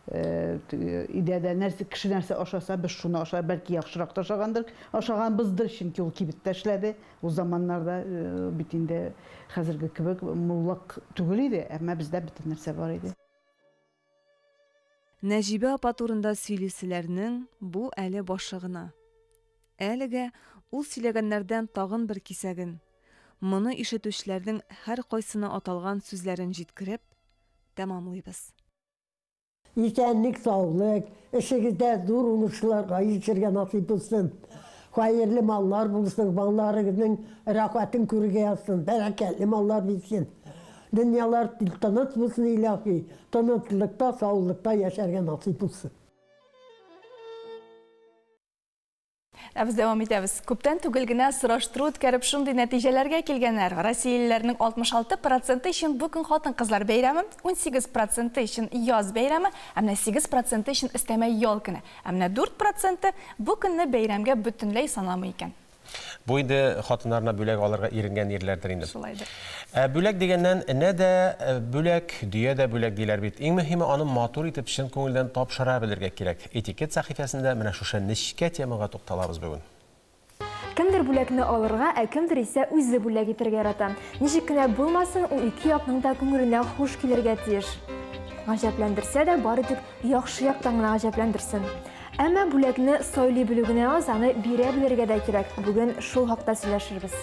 İdədə kişi нәрсә ашаса, biz şunu aşar, belki yaxşıraq da aşağandır. Aşağanbızdır, çünki ol kibitdə эшләде. O zamanlarda bitində хәзерге кебек муллак түгел иде, әмма бездә бөтен нәрсә бар иде. Нәҗибә апа турында сөйлиселәрнең бу әле башлыгына. Әлегә ул сөйләгәннәрдән тагын бер кисәген. Моны ишетүчләрнең һәр кайсына аталган сүзләрен җиткереп тәмамлыйбыз. İşenlik, sağlık, işinizde duruluşlarga geçirge nasip olsun. Hayırlı mallar bulsun, mallarınızın rahmetin kürge yazsın, bereketli mallar bilsin. Dünyalar tanıt bulsun ilahi, tanıtlıkta, sağlıkta yaşarga nasip olsun. Biz devam edemiz. Күптән түгел генә сораштыру үткәреп шундый нәтиҗәләргә килгәннәр. Россиялеләрнең 66% өчен бүген хатын-кызлар бәйрәме, 18% өчен яз бәйрәме, һәм 8% өчен өстәмә ял көне. Һәм 4% бу көнне бәйрәмгә бөтенләй санамый икән. Bu indi xatınlarına bölək alırğa irinген yerlərdir indi. Şulaydır. Bölək degəndən nə də bölək, düyə də bölək deyilər bit. En mühimi anı matur itib şın көңілден tapşıra bilirgə kirək. Etiket səhifəsində mənə şuşa nişkə temağa toxtalabız bugün. Kimdir бүләкне алырга, кимдир исә үзе бүләк итәргә ярата. Ничек кенә булмасын, ул ике якның да күңеленә хуш килергә тиеш. Гаҗәпләндерсә дә бары тик яхшы яктан гына гаҗәпләндерсен. Әмма бүләкне сайлый белүгенә аз, аны бирә белергә дә кирәк. Бүген шул хакта сөйләшербез.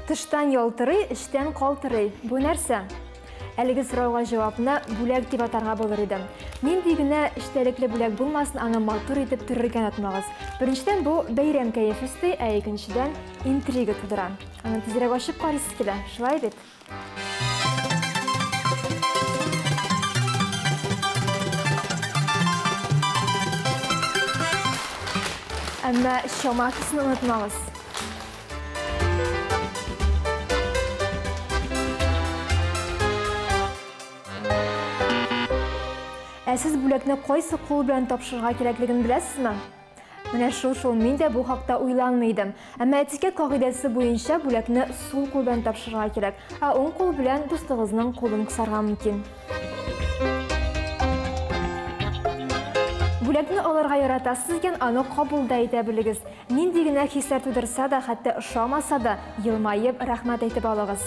Тыштан ялтырый, эчтән калтырый. Бу нәрсә? Әлеге сорауга җавапны бүләк дип атарга булыр иде. Нинди генә эчтәлекле бүләк булмасын, аны матур итеп төрергә атмагыз. Беренчедән бу бәйрәм кәеф өсти, ә икенчедән интрига тудыра. Аны тизрәк ачып карыйсыз килә. Шулай бит? Әмма шаматысын онытмағыз. Сіз бүләкне қойсы қол белән тапшырырга кирәклеген беләсезме? Менә шул мин дә бу хакта уйланмыйдым. Әмма этикет кагыйдәсе буенча бүләкне сул кул белән тапшырырга кирәк, ә уң кул белән дустыгызның кулын кысарга мөмкин. Бүләкне алырга яратасыз икән, аны кабул да итә белегез. Нинди генә хисләр тудырса да, хәтта ошамаса да, елмаеп рәхмәт әйтеп алыгыз.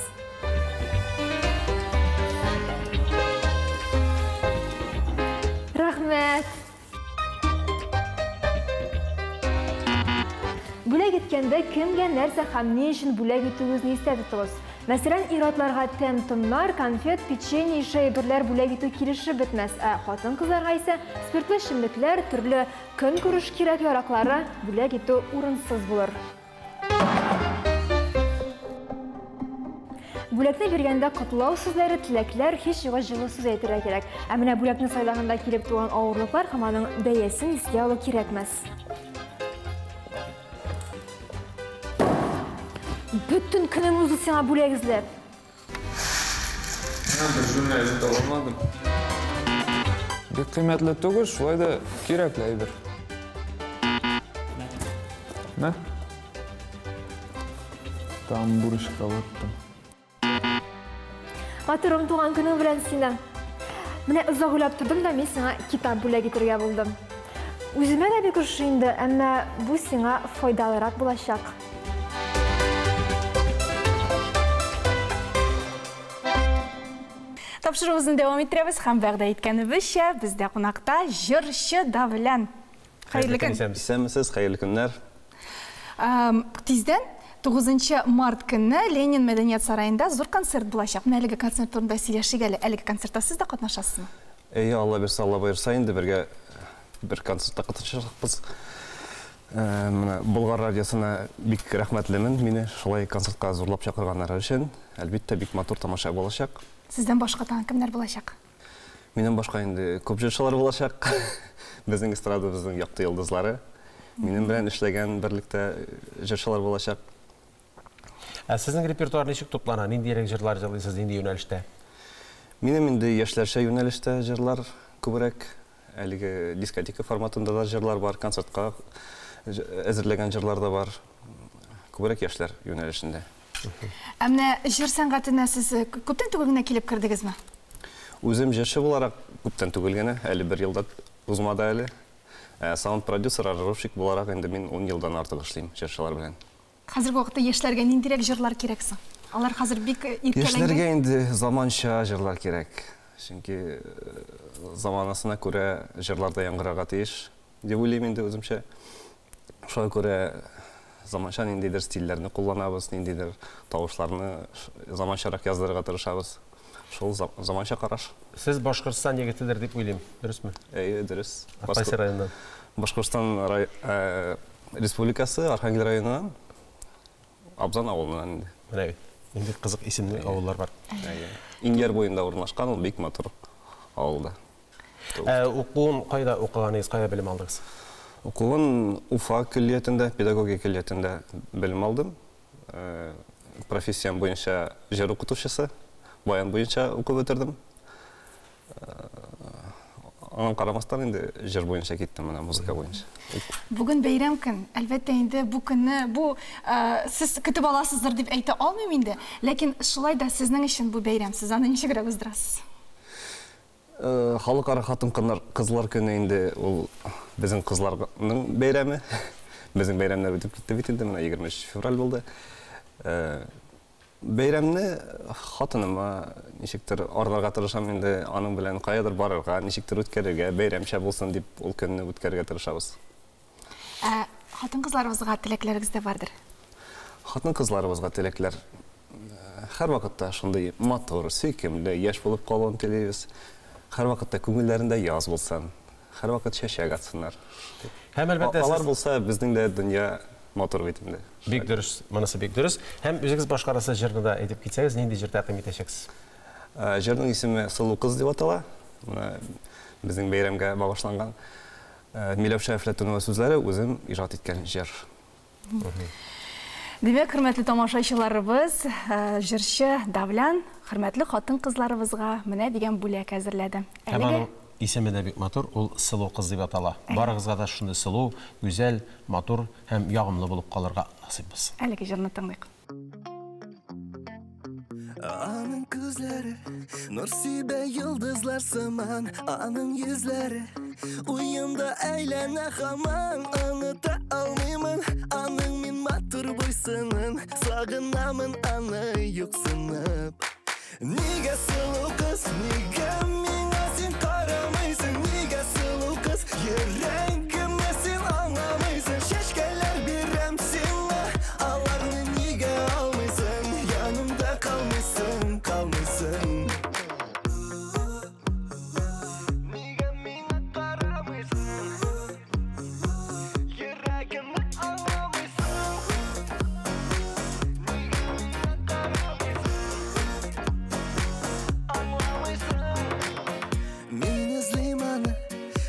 Рәхмәт. Бүләк иткәндә кемгә нәрсә һәм ни өчен бүләк итүегезне истә тотыгыз. Мәсәлән, иратларга тәм-томнар, конфет, печенье, шәйберләр бүләк итү килешеп бетмәс. Хатын-кызларга исә спиртлы эчемлекләр, төрле көнкүреш кирәк яраклары бүләк итү урынсыз булыр. Бүләкне биргәндә котлау сүзләре, теләкләр, һич югы җылы сүз әйтергә кирәк. Ә менә бүләкне сайлаганда килеп туган авырлыклар һәм аның бәясен искә алу кирәкмәс. Bütün kının uzun sana бүләк эзләп. Бер җүнә әйтә алмадым. Бик кыйммәтле түгел, шулай да кирәкле әйбер. Мә? Там бурышка оттым. Матурым туган көнең белән сине. Менә озак уйлап тордым да мин сиңа китап бүләк итәргә булдым. Үземә дә бик ошый инде, әмма бу сиңа файдалырак булачак. Тапшыруыбызны дәвам иттерәбез һәм вәгъдә иткәнебезчә, бездә кунакта җырчы Давлән Hayırlı gün. Исәнмесез, хәерле көннәр. Тиздән 9 март көнне Ленин мәдәният сарайында зур концерт булачак. Менә әлеге концерт турында сөйләшик әле. Әлеге концертта сез дә катнашасызмы? Алла берсе, Алла боерса, инде бергә бер концертта катнашачакбыз. Менә Болгар радиосына бик рәхмәтлемен. Мине шулай концертка зурлап чакырганнары өчен. Әлбәттә, бик матур тамаша булачак. Сездән башка кемнәр булачак? Минем башка инде күп җырчылар булачак. Безнең эстрадабызның якты йолдызлары. Минем белән эшләгән берлектә җырчылар булачак. Сезнең репертуар ничек туплана? Ниндирәк җырлар җырлыйсыз инде юнәлештә? Минем инде яшьләрчә юнәлештә җырлар күбрәк. Әлеге дискотека форматында да җырлар бар, концертка әзерләгән җырлар да бар. Күбрәк яшьләр юнәлешендә. Менә җыр сәнгатенә сез күптән түгел генә килеп кердегезме? Үзем җырчы буларак күптән түгел генә, әле бер елда узмады әле. Саунд продюсер, аранжировщик буларак инде мин 10 елдан артык эшлим җырчылар белән. Хәзерге вакытта яшьләргә ниндирәк җырлар кирәксең? Алар хәзер бик иркәләнгән. Яшьләргә инде заманча җырлар кирәк. Чөнки заманасына күрә җырлар да яңгырарга тиеш. Дип уйлыйм инде үземчә. Шуңа күрә заманча ниндидер стильләрне кулланабыз, ниндидер тавышларны заманчарак яздырырга тырышабыз. Шул заманча караш. Сез Башкортстан егетедер дип уйлыйм, дөресме? Дөрес. Кайсы райондан? Башкортстан республикасы, Архангел районынан, Абзан авылынан инде. Менә бит. Инде кызык исемле авыллар бар. Ингер буенда урнашкан, ул бик матур авылда. Укуын кайда укыгансыз, кайда белем алдыгыз? Укуын Уфа көллиятендә, педагогия көллиятендә белем алдым. Профессиям буенча җыр укытучысы, баян буенча укып бетердем. Анан карамастан инде җыр буенча киттем, менә музыка буенча. Бүген бәйрәм көн. Әлбәттә инде бу көнне сез көтеп аласыздыр дип әйтә алмыйм инде. Ләкин шулай да сезнең өчен бу бәйрәм. Сез аны ничегрәк уздырасыз? Халыкара хатын-кызлар көне инде ул безнең кызларның бәйрәме. Безнең бәйрәмнәр үтеп китте бит инде, менә 23 февраль булды. Бәйрәмне хатыныма ничектер арнарга тырышам инде, аның белән каядыр барырга, ничектер үткәрергә, бәйрәмчә булсын дип ул көнне үткәрергә тырышабыз. Хатын-кызларыбызга теләкләрегез дә бардыр. Хатын-кызларыбызга теләкләр һәр вакытта шундый матур, сөйкемле, яшь булып калуын телибез. Һәр вакытта күңелләрендә яз булсын, һәр вакыт чәчәк атсыннар. Һәм әлбәттә алар булса, безнең дә дөнья матур бит инде. Бик дөрес, монысы бик дөрес. Һәм үзегез башкарасы җырны да әйтеп китсәгез, нинди җыр тәкъдим итәчәксез? Җырның исеме Сылу кыз дип атала. Безнең бәйрәмгә багышланган. Миләүшә Әфләтунова сүзләре үзем иҗат иткән җыр. Демәк, хөрмәтле тамашачыларыбыз, җырчы Давлян хөрмәтле хатын-кызларыбызга менә дигән бүләк әзерләде. Әлеге исеме дә бик матур, ул Сылу кыз дип атала. Барыгызга да шундый сылу, гүзәл, матур һәм ягымлы булып калырга насыйп булсын. Әлеге җырны тыңлыйк. Аның күзләре нур сибә йолдызлар сыман, аның йөзләре уйымда әйләнә һаман, оныта алмыймын аның мин матур буйсынын, сагынамын аны юксынып. Нигә сылу кыз, нигә миңа син карамыйсың, нигә сылу кыз, йөрәгемне син аңламыйсың, чәчкәләр бирәм сиңа, аларны нигә алмыйсың, янымда калмыйсың, калмыйсың. Нигә миңа карамыйсың, йөрәгемне аңламыйсың, Мин эзлим аны,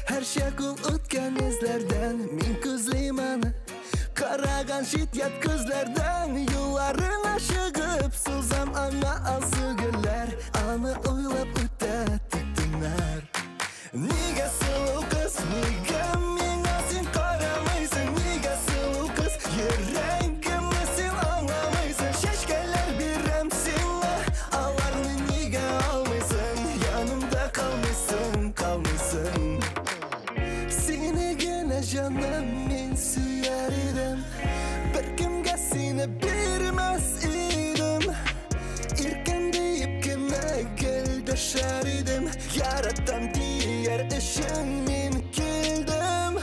һәр чак ул үткән эзләрдән, мин күзлим аны, караган чит-ят күзләрдән, юлларына чыгып сузам аңа азыгылар, аны уйлап үтә тик төннәр. Нигә сылу кыз, нигә миңа син карамыйсың, нигә сылу кыз, йөрәгемне син аңламыйсың, чәчкәләр бирәм сиңа, аларны нигә алмыйсың, янымда калмыйсың, калмыйсың. Сине генә җаным мин сөяр идем, беркемгә сине бирмәс идем, иркен дип кенә гел дәшәр идем, яратам дияр өчен мин килдем.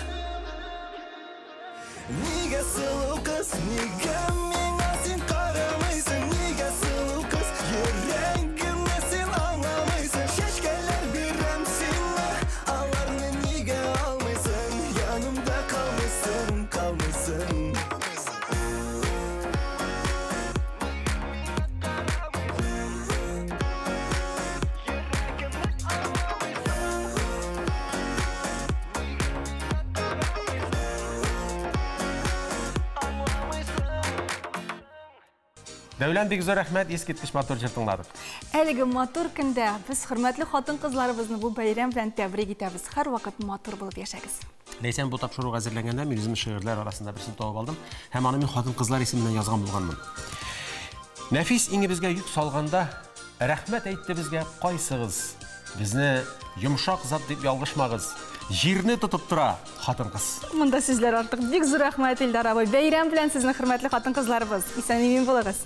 Nega mengga sen qaramaysın, nega сұлу қыз? Yüreğimde sen anlamaysın, şeşkeler berem seni, аларны nega almaysın, yanımda kalmaysın, kalmaysın. Дәулен бик зор рәхмәт, ескерткеч матур җыр тыңладык. Әлеге матур көндә без хөрмәтле хатын-кызларыбызны бу бәйрәм белән тәбрик итәбез. Һәрвакыт матур булып яшәгез. Ләйсән бу тапшыруга әзерләгәндә мин үзем шигырьләр арасында берсен табып алдым һәм аны мин хатын-кызлар исеменнән язган булганмын. Нәфис иңебезгә йөк салганда рәхмәт әйтте безгә кайсыгыз? Безне йомшак зат дип ялгышмагыз. Җирне тотып тора хатын-кыз. Монда сүзләр артык. Бик зур рәхмәт Илдар абый. Бәйрәм белән сезне хөрмәтле хатын-кызларыбыз. Исән-имин булыгыз.